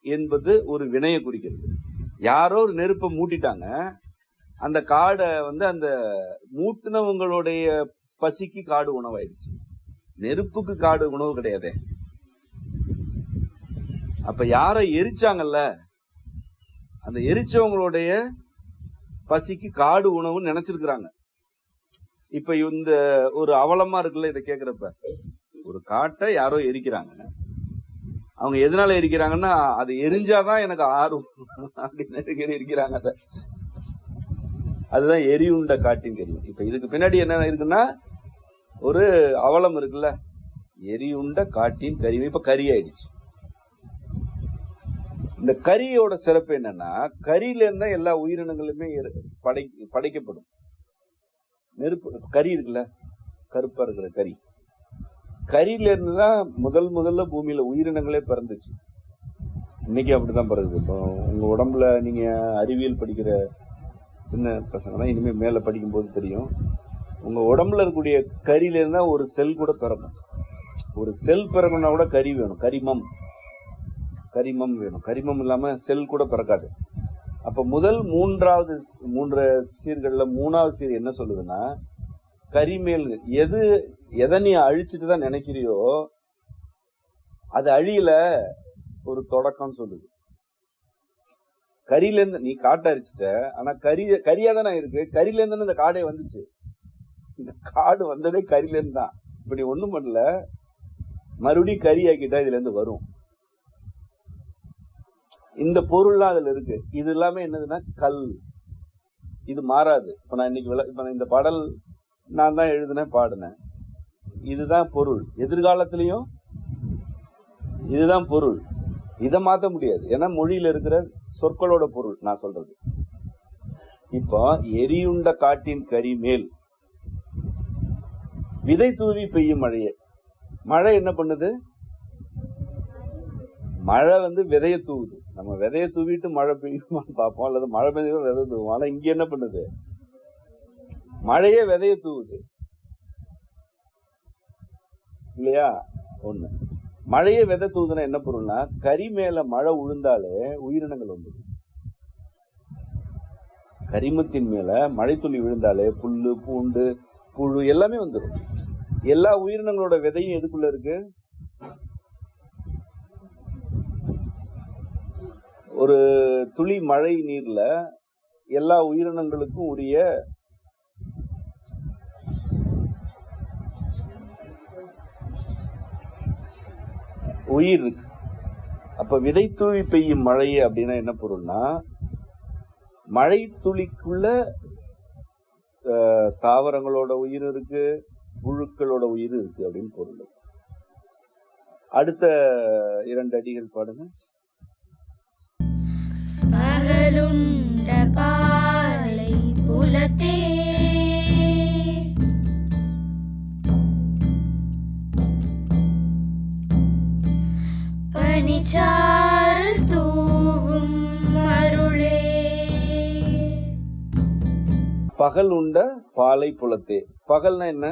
என்பது ஒரு வினையை குறிக்கிறது. யாரோ ஒரு நெருப்பை மூட்டிட்டாங்க, அந்த காடை அந்த மூட்டினவங்களுடைய பசிக்கு காடு உணவாயிடுச்சு. நெருப்புக்கு காடு உணவு கிடையாதே. அப்ப யாரை எரிச்சாங்கல்ல, அந்த எரிச்சவங்களுடைய பசிக்கு காடு உணவுன்னு நினைச்சிருக்கிறாங்க. இப்ப இந்த ஒரு அவலமா இருக்குல்ல இதை கேக்குறப்ப, ஒரு காட்டை யாரோ எரிக்கிறாங்க. அவங்க எதனால எரிக்கிறாங்கன்னா, அது எரிஞ்சாதான் எனக்கு ஆறும் அப்படின்னு எரிக்கிறாங்க. அதுதான் எரி உண்ட காட்டின் கறி. இப்ப இதுக்கு பின்னாடி என்ன இருக்குன்னா, ஒரு அவலம் இருக்குல்ல, எரி உண்ட காட்டின் கறி. இப்ப கறி ஆயிடுச்சு. இந்த கரியோட சிறப்பு என்னன்னா, கரியில இருந்தா எல்லா உயிரினங்களுமே படைக்கப்படும். நெருப்பு கறி இருக்குல்ல, கருப்பா இருக்கிற கறி, கரியில இருந்துதான் முதல்ல பூமியில உயிரினங்களே பிறந்துச்சு. இன்னைக்கு அப்படிதான் பிறகுது. இப்போ உங்க உடம்புல நீங்க அறிவியல் படிக்கிற சின்ன பசங்க தான் இனிமே மேல படிக்கும் போது தெரியும், உங்க உடம்புல இருக்கக்கூடிய கரியில இருந்தா ஒரு செல் கூட பிறக்கும். ஒரு செல் பிறகுனா கூட கரி வேணும், கரிமம் வேணும். கரிமம் இல்லாம செல் கூட பிறக்காது. அப்ப மூன்று சீர்கள்ல 3வது சீர் என்ன சொல்லுதுன்னா, கரிமேல். எதை நீ அழிச்சிட்டு தான் நினைக்கிறியோ அது அழியல, ஒரு தொடக்கம் சொல்லுது. கரியில இருந்து நீ காட்டை அரிச்சிட்ட, ஆனா கரியா தானே இருக்கு. கரியில இருந்து இந்த காடே வந்துச்சு. இந்த காடு வந்ததே கரியில இருந்து தான். இப்படி ஒண்ணும் பண்ணல, மறுபடியும் கரி ஆக்கிட்டா இதுல இருந்து வரும். இந்த பொருள்லாம் அதுல இருக்கு. இது எல்லாமே என்னதுன்னா கல். இது மாறாது. இப்ப நான் இன்னைக்கு இந்த பாடல் நான் தான் எழுதினேன், பாடினேன். இதுதான் பொருள். எதிர்காலத்திலையும் இதுதான் பொருள். இதை மாத்த முடியாது. ஏன்னா மொழியில இருக்கிற சொற்களோட பொருள் நான் சொல்றது. இப்போ எரியுண்ட காட்டின் கரி மேல் விதை தூவி பெய்யும் மழையே. மழை என்ன பண்ணுது? மழை விதைய தூவுது. நம்ம விதைய தூவிட்டு மழை பெய்யுமான்னு பார்ப்போம், அல்லது மழை பெய்ய விதை தூவும். ஆனா இங்க என்ன பண்ணுது? மழையே விதைய தூவுது இல்லையா? ஒண்ணு. மழையே விதை தூவுதுன்னா என்ன பொருள்னா, கரி மேல மழை உழுந்தாலே உயிரினங்கள் வந்துடும். கரிமத்தின் மேல மழை துளி விழுந்தாலே புல்லு, பூண்டு, புழு எல்லாமே வந்துடும். எல்லா உயிரினங்களோட விதையும் எதுக்குள்ள இருக்கு? ஒரு துளி மழை நீர்ல எல்லா உயிரினங்களுக்கும் உரிய உயிர் இருக்கு. அப்ப விதை தூவி பெய்யும் மழை அப்படின்னா என்ன பொருள்னா, மழை துளிக்குள்ள தாவரங்களோட உயிர் இருக்கு, புழுக்களோட உயிர் இருக்கு அப்படின்னு பொருள். அடுத்த 2 அடிகள் பாடுங்க. பகலுண்ட பாலை புலத்தே பனிச்சாரல் தூவும் அருளே. பகல் உண்ட பாலை புலத்தே. பகல்னா என்ன?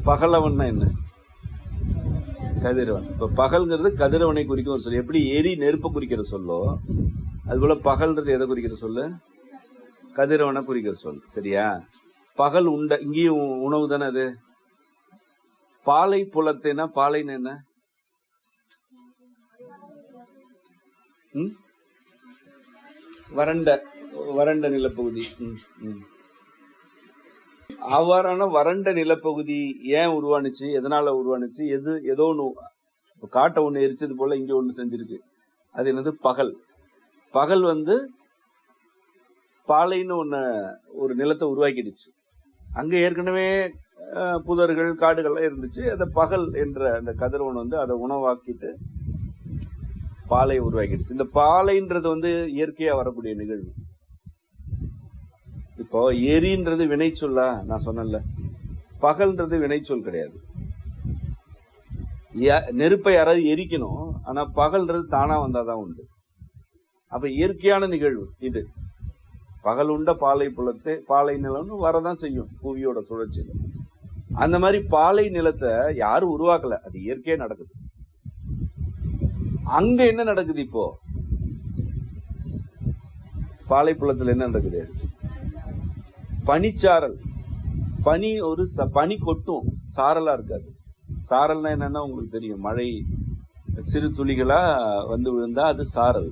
பகலவன்னா என்ன? கதிரவன். இப்ப பகல்ங்கிறது கதிரவனை குறிக்கும் ஒரு சொல். எப்படி எரி நெருப்பை குறிக்கிற சொல்லோ, அது போல பகல்ன்றது எதை குறிக்கிற சொல்லு? கதிரவனை குறிக்கிற சொல். சரியா? பகல் உண்ட, இங்கேயும் உணவு தானே அது. பாலை புலத்தேனா, பாலைன்னு என்ன? வறண்ட நிலப்பகுதி. அவ்வாறான வறண்ட நிலப்பகுதி ஏன் உருவானுச்சு? எதனால உருவானுச்சு? ஏதோ ஒண்ணு காட்டை ஒண்ணு எரிச்சது போல இங்க ஒண்ணு செஞ்சிருக்கு. அது என்னது? பகல். பகல் பாலைன்னு ஒரு நிலத்தை உருவாக்கிடுச்சு. அங்க ஏற்கனவே புதர்கள், காடுகள்லாம் இருந்துச்சு. அதை பகல் என்ற அந்த கதிரவன் அதை உணவாக்கிட்டு பாலை உருவாக்கிடுச்சு. இந்த பாலைன்றது இயற்கையா வரக்கூடிய நிகழ்வு. இப்போ எரின்றது வினைச்சொல்லா? நான் சொன்னேன்ல, பகல்ன்றது வினைச்சொல் கிடையாது. நெருப்பை யாராவது எரிக்கணும், ஆனா பகல்ன்றது தானா வந்தாதான் உண்டு. அப்ப இயற்கையான நிகழ்வு இது. பகலுண்ட பாலை புலத்தை பாலை நிலம்னு வரதான் செய்யும் புவியோட சுழற்சியில். அந்த மாதிரி பாலை நிலத்தை யாரும் உருவாக்கல, அது இயற்கையா நடக்குது. அங்க என்ன நடக்குது இப்போ? பாலை புலத்துல என்ன நடக்குது? பனிச்சாரல். பனி ஒரு பனி கொட்டும், சாரலா இருக்காது. சாரல்னா என்னன்னா உங்களுக்கு தெரியும், மழை சிறு துளிகளா வந்து விழுந்தா அது சாரல்.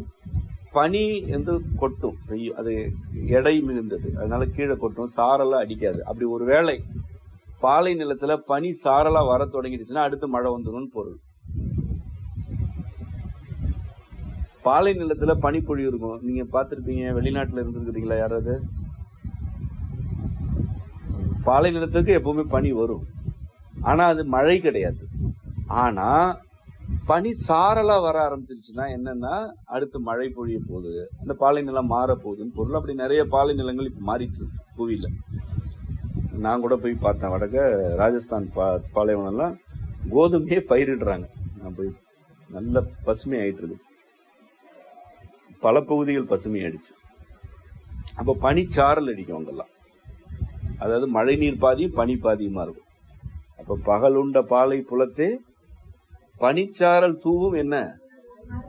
பனி வந்து கொட்டும், பெய்யும், அது எடை மிகுந்தது, அதனால கீழே கொட்டும், சாரலா அடிக்காது. அப்படி ஒரு வேளை பாலை நிலத்துல பனி சாரலா வர தொடங்கிடுச்சுன்னா அடுத்து மழை வந்துடும் பொருள். பாலை நிலத்துல பனிப்பொழிவு இருக்கும், நீங்க பாத்திருப்பீங்க, வெளிநாட்டுல இருந்திருக்கிறீங்களா யாராவது? பாலை நிலத்துக்கு எப்பவுமே பனி வரும், ஆனா அது மழை கிடையாது. ஆனா பனி சாரலா வர ஆரம்பிச்சிருச்சுன்னா என்னன்னா அடுத்து மழை பொழிய போகுது, அந்த பாலை நிலம் மாற போகுதுன்னு பொருள். அப்படி நிறைய பாலை நிலங்கள் இப்ப மாறிட்டு இருக்கு புவியில. நான் கூட போய் பார்த்தேன், வடக்க ராஜஸ்தான் பாலைவனம்லாம் கோதுமையே பயிரிடுறாங்க. நான் போய் நல்ல பசுமை ஆயிட்டு இருக்கு, பல பகுதிகள் பசுமை ஆயிடுச்சு. அப்ப பனிச்சாரல் அடிக்கும் அங்கெல்லாம், அதாவது மழை நீர் பாதியும் பனி பாதியுமா இருக்கும். அப்ப பகலுண்ட பாலை புலத்தே பனிச்சாரல் தூவும். என்ன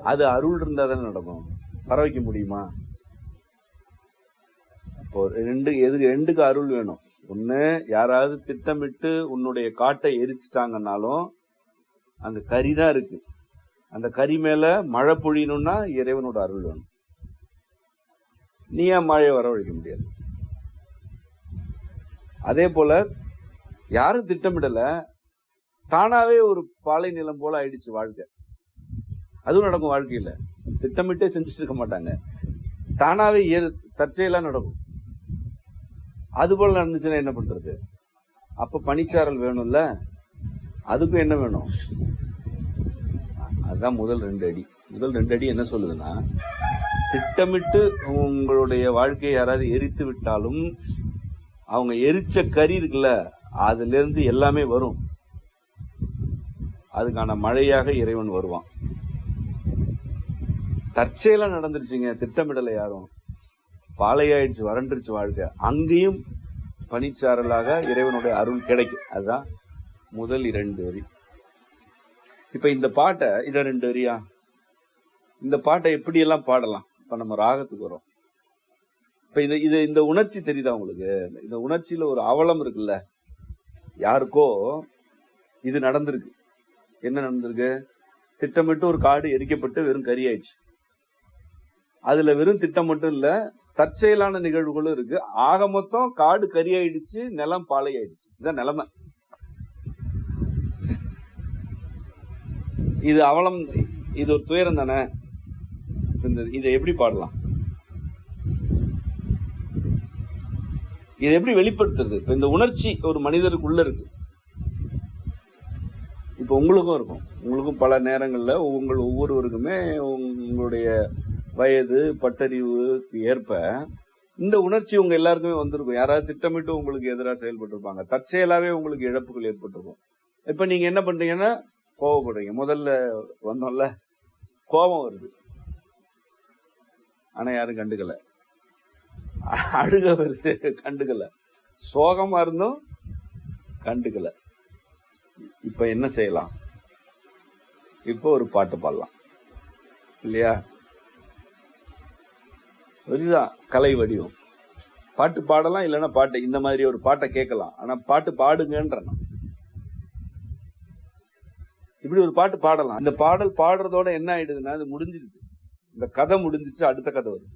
அது? அருள் இருந்தா தானே நடக்கும், வர வைக்க முடியுமா? இப்போ ரெண்டுக்கு அருள் வேணும். ஒண்ணு, யாராவது திட்டமிட்டு உன்னுடைய காட்டை எரிச்சிட்டாங்கன்னாலும் அந்த கறி தான் இருக்கு, அந்த கறி மேல மழை பொழியணும்னா இறைவனோட அருள் வேணும். நீ ஏன் மழையை வரவழைக்க முடியாது? அதே போல யாரும் திட்டமிடல, தானாவே ஒரு பாலை நிலம் போல ஆயிடுச்சு வாழ்க்கை. அதுவும் நடக்கும் வாழ்க்கையில, திட்டமிட்டே செஞ்சுட்டு இருக்க மாட்டாங்க, தானாவே தற்செயலா நடக்கும். அது போல நடந்துச்சுன்னா என்ன பண்றது? அப்ப பனிச்சாரல் வேணும்ல, அதுக்கும் என்ன வேணும்? அதுதான் முதல் 2 அடி. முதல் 2 அடி என்ன சொல்லுதுன்னா, திட்டமிட்டு உங்களுடைய வாழ்க்கையை யாராவது எரித்து விட்டாலும் அவங்க எரிச்ச கறி இருக்குல்ல, அதுல இருந்து எல்லாமே வரும், அதுக்கான மழையாக இறைவன் வருவான். தற்செயலா நடந்துருச்சுங்க, திட்டமிடலை யாரும், பாலையாயிடுச்சு, வறண்டுருச்சு வாழ்க்கை, அங்கேயும் பனிச்சாரலாக இறைவனுடைய அருள் கிடைக்கும். அதுதான் முதல் 2 வரி. இப்ப இந்த பாட்டை, இத 2 வரியா, இந்த பாட்டை எப்படி எல்லாம் பாடலாம்? இப்ப நம்ம ராகத்துக்கு வரோம். இப்ப இந்த உணர்ச்சி தெரியுதா உங்களுக்கு? இந்த உணர்ச்சியில ஒரு அவலம் இருக்குல்ல, யாருக்கோ இது நடந்திருக்கு. என்ன நடந்திருக்கு? திட்டமிட்டு ஒரு காடு எரிக்கப்பட்டு வெறும் கறி ஆயிடுச்சு. அதுல வெறும் திட்டம் மட்டும் இல்ல, தற்செயலான நிகழ்வுகளும் இருக்கு. ஆக மொத்தம் காடு கறி ஆயிடுச்சு, நிலம் பாலை ஆயிடுச்சு. இதுதான் நிலைமை. இது அவலம், இது ஒரு துயரம் தானே. இதை எப்படி பாடலாம்? இதை எப்படி வெளிப்படுத்துறது? இப்ப இந்த உணர்ச்சி ஒரு மனிதருக்குள்ள இருக்கு, இப்ப உங்களுக்கும் இருக்கும். உங்களுக்கும் பல நேரங்கள்ல ஒவ்வொருவருக்குமே உங்களுடைய வயது பட்டறிவுக்கு ஏற்ப இந்த உணர்ச்சி உங்க எல்லாருக்குமே வந்திருக்கும். யாராவது திட்டமிட்டு உங்களுக்கு எதிராக செயல்பட்டிருப்பாங்க, தற்செயலாவே உங்களுக்கு இழப்புகள் ஏற்பட்டிருக்கும். இப்ப நீங்க என்ன பண்றீங்கன்னா கோபப்படுறீங்க. முதல்ல வந்தோம்ல, கோபம் வருது, ஆனா யாரும் கண்டுக்கல. அழுக வருது, கண்டுக்கல. சோகமா இருந்தும் கண்டுக்கல. இப்ப என்ன செய்யலாம்? இப்போ ஒரு பாட்டு பாடலாம் இல்லையா? இதுதான் கலை வடிவம். பாட்டு பாடலாம், இல்லைன்னா பாட்டு இந்த மாதிரி ஒரு பாட்டை கேட்கலாம். ஆனா பாட்டு பாடுங்கன்ற, இப்படி ஒரு பாட்டு பாடலாம். இந்த பாடல் பாடுறதோட என்ன ஆயிடுதுன்னா, அது முடிஞ்சிருது, இந்த கதை முடிஞ்சிச்சு, அடுத்த கதை வருது.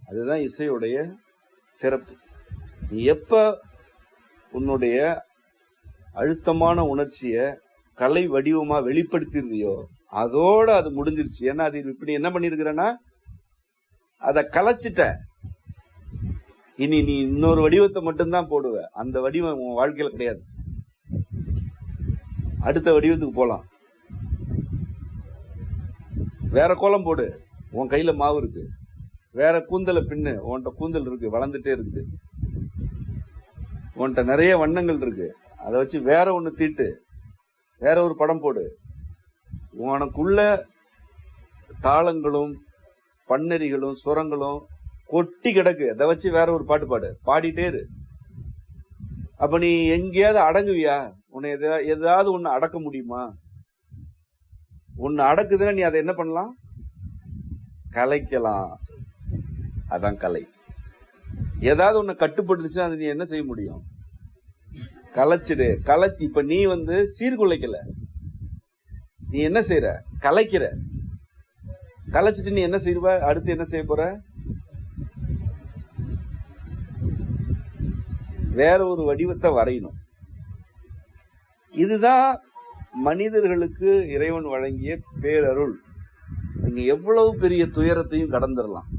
அதுதான் இசையுடைய சிறப்பு. நீ எப்ப உன்னுடைய அழுத்தமான உணர்ச்சிய கலை வடிவமா வெளிப்படுத்திடுறியோ அதோட அது முடிஞ்சிருச்சு. ஏன்னா அது இப்படி என்ன பண்ணிருக்கிறன்னா, அதை கலைச்சிட்ட. இனி நீ இன்னொரு வடிவத்தை மட்டும்தான் போடுவ, அந்த வடிவம் உன் வாழ்க்கையில கிடையாது. அடுத்த வடிவத்துக்கு போலாம், வேற கோலம் போடு, உன் கையில மாவு இருக்கு. வேற கூந்தலை பின்னு, உன்கிட்ட கூந்தல் இருக்கு, வளர்ந்துட்டே இருக்குது. உன்கிட்ட நிறைய வண்ணங்கள் இருக்கு, அதை வச்சு வேற ஒண்ணு தீட்டு, வேற ஒரு படம் போடு. உனக்குள்ள தாளங்களும் பண்ணரிகளும் சுரங்களும் கொட்டி கிடக்கு. அதை வச்சு வேற ஒரு பாட்டு பாடிட்டே இரு. அப்ப நீ எங்கேயாவது அடங்குவியா? உன்னை ஏதாவது ஒண்ணு அடக்க முடியுமா? ஒண்ணு அடக்குதுன்னா நீ அதை என்ன பண்ணலாம்? கலைக்கலாம். அதான் கலை. ஏதாவது ஒண்ணு கட்டுப்படுத்துச்சுன்னா அது நீ என்ன செய்ய முடியும்? கலைச்சிடு. கலைச்சு இப்ப நீ சீர்குலைக்கல, நீ என்ன செய்யற? கலைக்கிற. கலைச்சிட்டு நீ என்ன செய்வ? அடுத்து என்ன செய்ய போற? வேற ஒரு வடிவத்தை வரையணும். இதுதான் மனிதர்களுக்கு இறைவன் வழங்கிய பேரருள். நீங்க எவ்வளவு பெரிய துயரத்தையும் கடந்துடலாம்.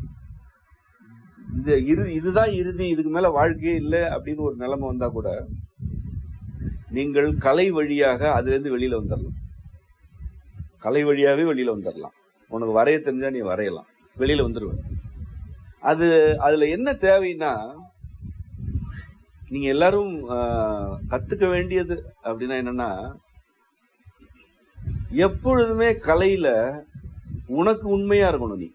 இதுதான் இறுதி, இதுக்கு மேல வாழ்க்கையே இல்லை அப்படின்னு ஒரு நிலைமை வந்தா கூட நீங்கள் கலை வழியாக அதுல இருந்து வெளியில வந்துடலாம். கலை வழியாவே வெளியில வந்துடலாம். உனக்கு வரைய தெரிஞ்சா நீ வரையலாம், வெளியில வந்துடுவேன். அதுல என்ன தேவைன்னா, நீங்க எல்லாரும் கத்துக்க வேண்டியது அப்படின்னா என்னன்னா, எப்பொழுதுமே கலையில உனக்கு உண்மையா இருக்கணும். நீ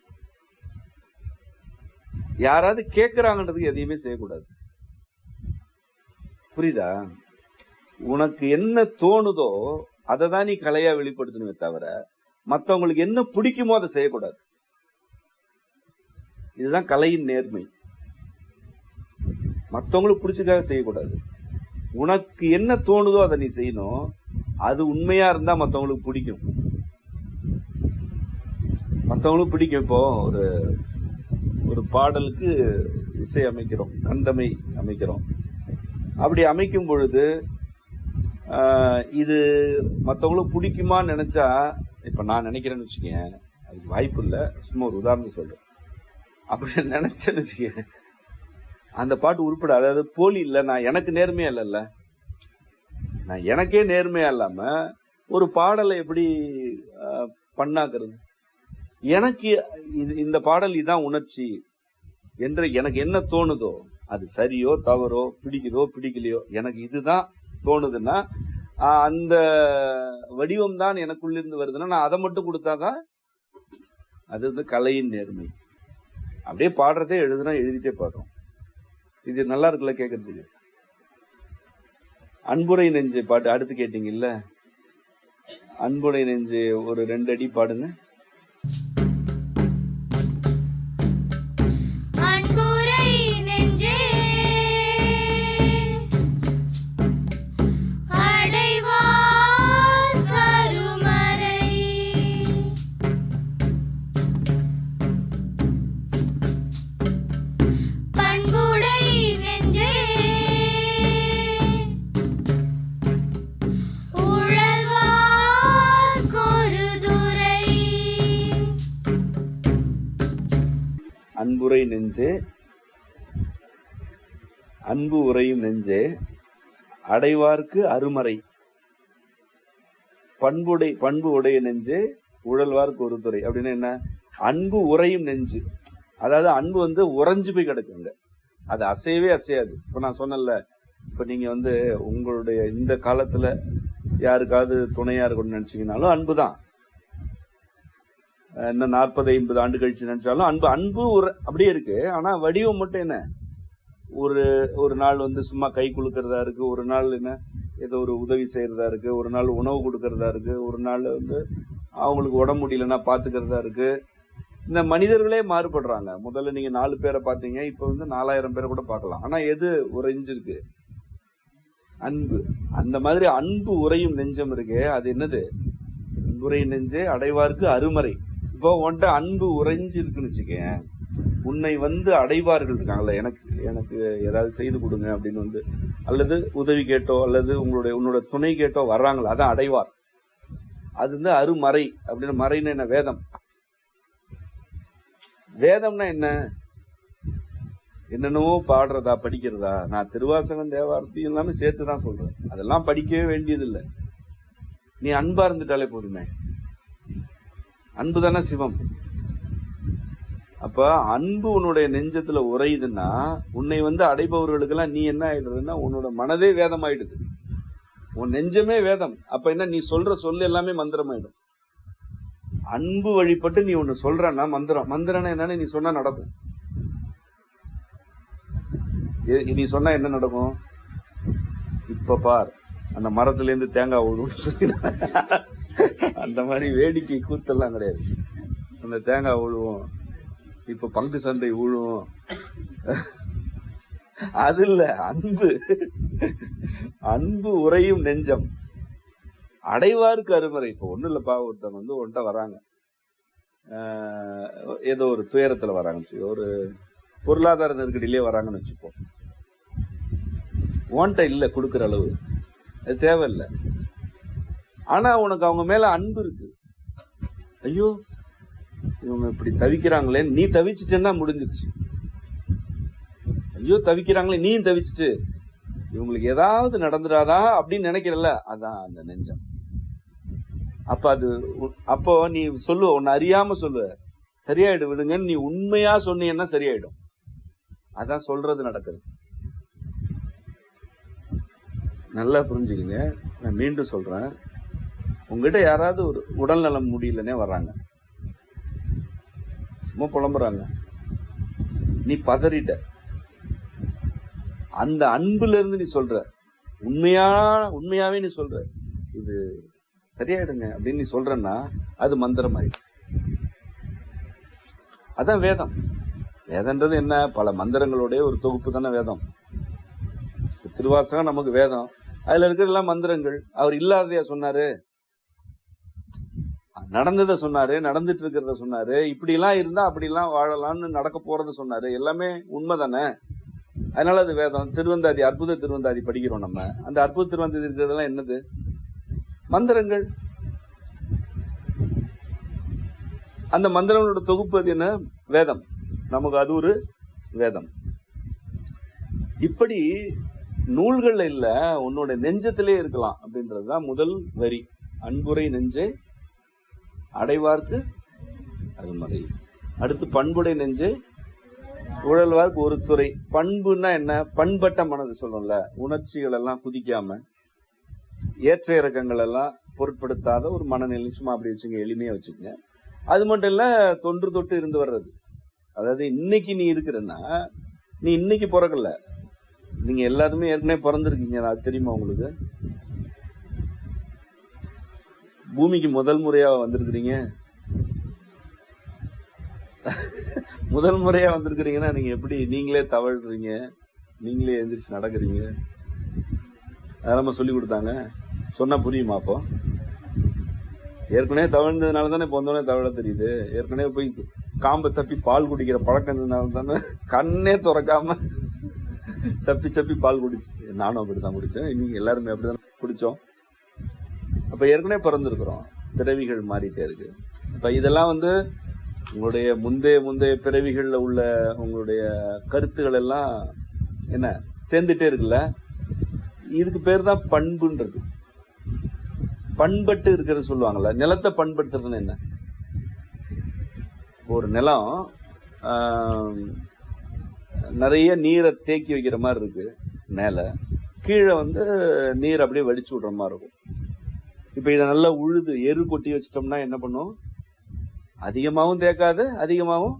யாராவது கேட்கிறாங்கன்றதுக்கு எதையுமே செய்யக்கூடாது. புரியுதா? உனக்கு என்ன தோணுதோ அதை தான் நீ கலையா வெளிப்படுத்தணுமே தவிர மற்றவங்களுக்கு என்ன பிடிக்குமோ அதை செய்யக்கூடாது. இதுதான் கலையின் நேர்மை. மற்றவங்களுக்கு பிடிச்சதுக்காக செய்யக்கூடாது. உனக்கு என்ன தோணுதோ அதை நீ செய்யணும். அது உண்மையா இருந்தா மற்றவங்களுக்கு பிடிக்கும். மற்றவங்களுக்கு பிடிக்கும். இப்போ ஒரு பாடலுக்கு இசை அமைக்கிறோம், கந்தமை அமைக்கிறோம். அப்படி அமைக்கும் பொழுது இது மற்றவங்களுக்கு பிடிக்குமான்னு நினைச்சா, இப்ப நான் நினைக்கிறேன்னு வச்சுக்கேன், அதுக்கு வாய்ப்பு இல்லை, சும்மா ஒரு உதாரணம் சொல்றேன். அப்படி நினைச்சேன்னு வச்சுக்கேன், அந்த பாட்டு உருப்பட, அதாவது போலி இல்லை, நான் எனக்கு நேர்மையா இல்லைல்ல, நான் எனக்கே நேர்மையா இல்லாம ஒரு பாடலை எப்படி பண்ணாக்குறது? எனக்கு இந்த பாடல் இதான் உணர்ச்சி என்று எனக்கு என்ன தோணுதோ, அது சரியோ தவறோ, பிடிக்குதோ பிடிக்கலையோ, எனக்கு இதுதான் தோணுதுன்னா அந்த வடிவம் தான் எனக்குள்ள இருந்து வருதுன்னா நான் அதை மட்டும் கொடுத்தாதான் அது கலையின் நேர்மை. அப்படியே பாடுறதே எழுதுனா எழுதிட்டே பாடுறோம். இது நல்லா இருக்குல்ல கேட்கறதுக்கு. அன்புரை நெஞ்சை பாட்டு அடுத்து கேட்டீங்க இல்ல, அன்புரை நெஞ்சு ஒரு 2 அடி பாடுங்க. அன்புரை நெஞ்சே, அன்பு உரையும் நெஞ்சே, அடைவார்க்கு அருமறை, பண்பு உடைய நெஞ்சே, உழல்வார்க்கு ஒரு துறை. அப்படின்னா என்ன? அன்பு உரையும் நெஞ்சு. அதாவது அன்பு உறைஞ்சு போய் கிடக்குங்க, அது அசையவே அசையாது. இப்ப நான் சொன்னல, இப்ப நீங்க உங்களுடைய இந்த காலத்துல யாருக்காவது துணையா இருக்கணும்னு நினைச்சீங்கன்னாலும் அன்புதான். இன்னும் 40-50 ஆண்டு கழிச்சு நினைச்சாலும் அன்பு அப்படியே இருக்கு. ஆனா வடிவம் மட்டும் என்ன, ஒரு நாள் சும்மா கை குலுக்கிறதா இருக்கு, ஒரு நாள் ஏதோ ஒரு உதவி செய்யறதா இருக்கு, ஒரு நாள் உணவு கொடுக்கறதா இருக்கு, ஒரு நாள் அவங்களுக்கு உடம்பு முடியலன்னா பாத்துக்கிறதா இருக்கு. இந்த மனிதர்களே மாறுபடுறாங்க. முதல்ல நீங்க 4 பேரை பாத்தீங்க, இப்ப 4000 பேரை கூட பார்க்கலாம். ஆனா எது உறைஞ்சிருக்கு? அன்பு. அந்த மாதிரி அன்பு உறையும் நெஞ்சம் இருக்கே, அது என்னது? அன்புரை நெஞ்சே, அடைவார்க்கு அருமறை. இப்போ உன்ட்ட அன்பு உறைஞ்சு இருக்குன்னு வச்சுக்கேன், உன்னை அடைவார்கள் இருக்காங்கல்ல, எனக்கு ஏதாவது செய்து கொடுங்க அப்படின்னு அல்லது உதவி கேட்டோ அல்லது உன்னோட துணை கேட்டோ வர்றாங்களா, அதான் அடைவார். அது அருமறை. அப்படின்னு மறைன்னு என்ன? வேதம். வேதம்னா என்ன? என்னென்னவோ பாடுறதா படிக்கிறதா? நான் திருவாசகம் தேவாரத்தையும் எல்லாமே சேர்த்துதான் சொல்றேன். அதெல்லாம் படிக்கவே வேண்டியது இல்லை. நீ அன்பா இருந்துட்டாலே போதுமே. அன்பு தானே சிவம். அப்ப அன்பு உன்னுடைய நெஞ்சத்துல உறையுதுன்னா உன்னை அடைபவர்களுக்கெல்லாம் நீ என்ன ஆயிடுறதுன்னா உன்னோட மனதே வேதம் ஆயிடுது, உன் நெஞ்சமே வேதம். அப்ப என்ன, நீ சொல்ற சொல்லு எல்லாமே மந்திரம் ஆயிடும். அன்பு வழிபட்டு நீ ஒண்ணு சொல்றன்னா மந்திரம். மந்திரம்னா என்னன்னு நீ சொன்னா நடக்கும். நீ சொன்னா என்ன நடக்கும்? இப்ப பார், அந்த மரத்துல இருந்து தேங்காய் விழுவும் சொல்லி அந்த மாதிரி வேடிக்கை கூத்தெல்லாம் கிடையாது. அந்த தேங்காய் விழுவும், இப்ப பங்கு சந்தை விழுவும், அது இல்ல. அன்பு அன்பு உறையும் நெஞ்சம் அடைவாருக்கு அருமறை. இப்போ ஒன்றும் இல்லைப்பா, ஒருத்தவங்க வந்து ஒன்ட்ட வராங்க, ஏதோ ஒரு துயரத்தில் வராங்கன்னு வச்சு, ஒரு பொருளாதார நெருக்கடியிலே வராங்கன்னு வச்சுப்போம். ஓன்ட்ட இல்லை கொடுக்குற அளவு, அது தேவையில்லை. ஆனால் உனக்கு அவங்க மேலே அன்பு இருக்கு. ஐயோ இவங்க இப்படி தவிக்கிறாங்களே, நீ தவிச்சிட்டேன்னா முடிஞ்சிருச்சு. ஐயோ தவிக்கிறாங்களே, நீயும் தவிச்சிட்டு இவங்களுக்கு ஏதாவது நடந்துடாதா அப்படின்னு நினைக்கிறல்ல, அதான் அந்த நெஞ்சம். அப்போ நீ சொல்லுவ, உன்னை அறியாம சொல்லுவ, சரியாயிடும் விடுங்கன்னு நீ உண்மையா சொன்னீங்கன்னா சரியாயிடும். அதான் சொல்றது நடக்கிறது. நல்லா புரிஞ்சுக்கங்க. நான் மீண்டும் சொல்றேன், உங்ககிட்ட யாராவது ஒரு உடல்நலம் முடியலன்னே வர்றாங்க, சும்மா புலம்புறாங்க, நீ பதறிட்ட. அந்த அன்புல இருந்து நீ சொல்ற, உண்மையாவே நீ சொல்ற, இது சரியாயிடுங்க அப்படின்னு நீ சொல்றன்னா அது மந்திரம் ஆயிடுச்சு. அதான் வேதம். வேதன்றது என்ன? பல மந்திரங்களுடைய ஒரு தொகுப்பு தானே வேதம். திருவாசகம் நமக்கு வேதம், அதுல இருக்கிற எல்லாம் மந்திரங்கள். அவர் இல்லாததையா சொன்னாரு? நடந்ததை சொன்னாரு, நடந்துட்டு இருக்கிறத சொன்னாரு, இப்படி எல்லாம் இருந்தா அப்படி எல்லாம் வாழலாம்னு நடக்க போறத சொன்னாரு. எல்லாமே உண்மைதானே? அதனால அது வேதம். திருவந்தாதி, அற்புத திருவந்தாதி படிக்கிறோம் நம்ம. அந்த அற்புத திருவந்தாதி இருக்கிறதெல்லாம் என்னது? மந்திரங்கள். அந்த மந்திரங்களோட தொகுப்பு அது என்ன? வேதம். நமக்கு அது ஒரு வேதம். இப்படி நூல்கள்ல இல்ல, உன்னோட நெஞ்சத்திலே இருக்கலாம் அப்படின்றதுதான் முதல் வரி. அன்புரை நெஞ்சே அடைவார்க்கு அருமறை. அடுத்து பண்புடை நெஞ்சே உழல்வார்க்கு ஒரு துறை. பண்புன்னா என்ன? பண்பட்ட மனது சொல்லும்ல, உணர்ச்சிகள் எல்லாம் குதிக்காம, ஏற்ற இறக்கங்கள் எல்லாம் பொருட்படுத்தாத ஒரு மனநிலை. சும்மா அப்படி வச்சுங்க, எளிமையா வச்சுக்கங்க. அது மட்டும் இல்ல, தொன்று தொட்டு இருந்து வர்றது. அதாவது இன்னைக்கு நீ இருக்கிறன்னா, நீ இன்னைக்கு பிறக்கல, நீங்க எல்லாருமே ஏற்கனவே பிறந்திருக்கீங்க. அது தெரியுமா உங்களுக்கு? பூமிக்கு முதல் முறையா வந்திருக்கிறீங்க. முதல் முறையா வந்திருக்கிறீங்கன்னா நீங்க எப்படி நீங்களே தவழ்றீங்க, நீங்களே எந்திரிச்சு நடக்கிறீங்க? அதெல்லாம் சொல்லி கொடுத்தாங்க, சொன்னா புரியுமா? அப்போ ஏற்கனவே தவழ்ந்ததுனால தானே இப்போ வந்தோடனே தவழ தெரியுது. ஏற்கனவே போய் காம்பை சப்பி பால் குடிக்கிற பழக்கம் இருந்ததுனால தானே கண்ணே துறக்காம சப்பி சப்பி பால் குடிச்சு. நானும் அப்படிதான் குடிச்சேன், நீங்க எல்லாருமே அப்படிதான் குடிச்சோம். அப்ப ஏற்கனவே பிறந்திருக்கிறோம், பிறவிகள் மாறிட்டே இருக்கு. இப்ப இதெல்லாம் வந்து உங்களுடைய முந்தைய பிறவிகள்ல உள்ள உங்களுடைய கருத்துக்கள் எல்லாம் என்ன சேர்ந்துட்டே இருக்குல்ல. இதுக்கு பேர் தான் பண்புன்றது. பண்பட்டு இருக்கிறது சொல்லுவாங்கல்ல. நிலத்தை பண்படுத்துறதுன்னு என்ன? ஒரு நிலம் நிறைய நீரை தேக்கி வைக்கிற மாதிரி இருக்கு, மேல கீழே வந்து நீர் அப்படியே வடிச்சு விடுற மாதிரி இருக்கும். இப்ப இதை நல்லா உழுது எரு கொட்டி வச்சிட்டோம்னா என்ன பண்ணும்? அதிகமாகவும் தேக்காது, அதிகமாகவும்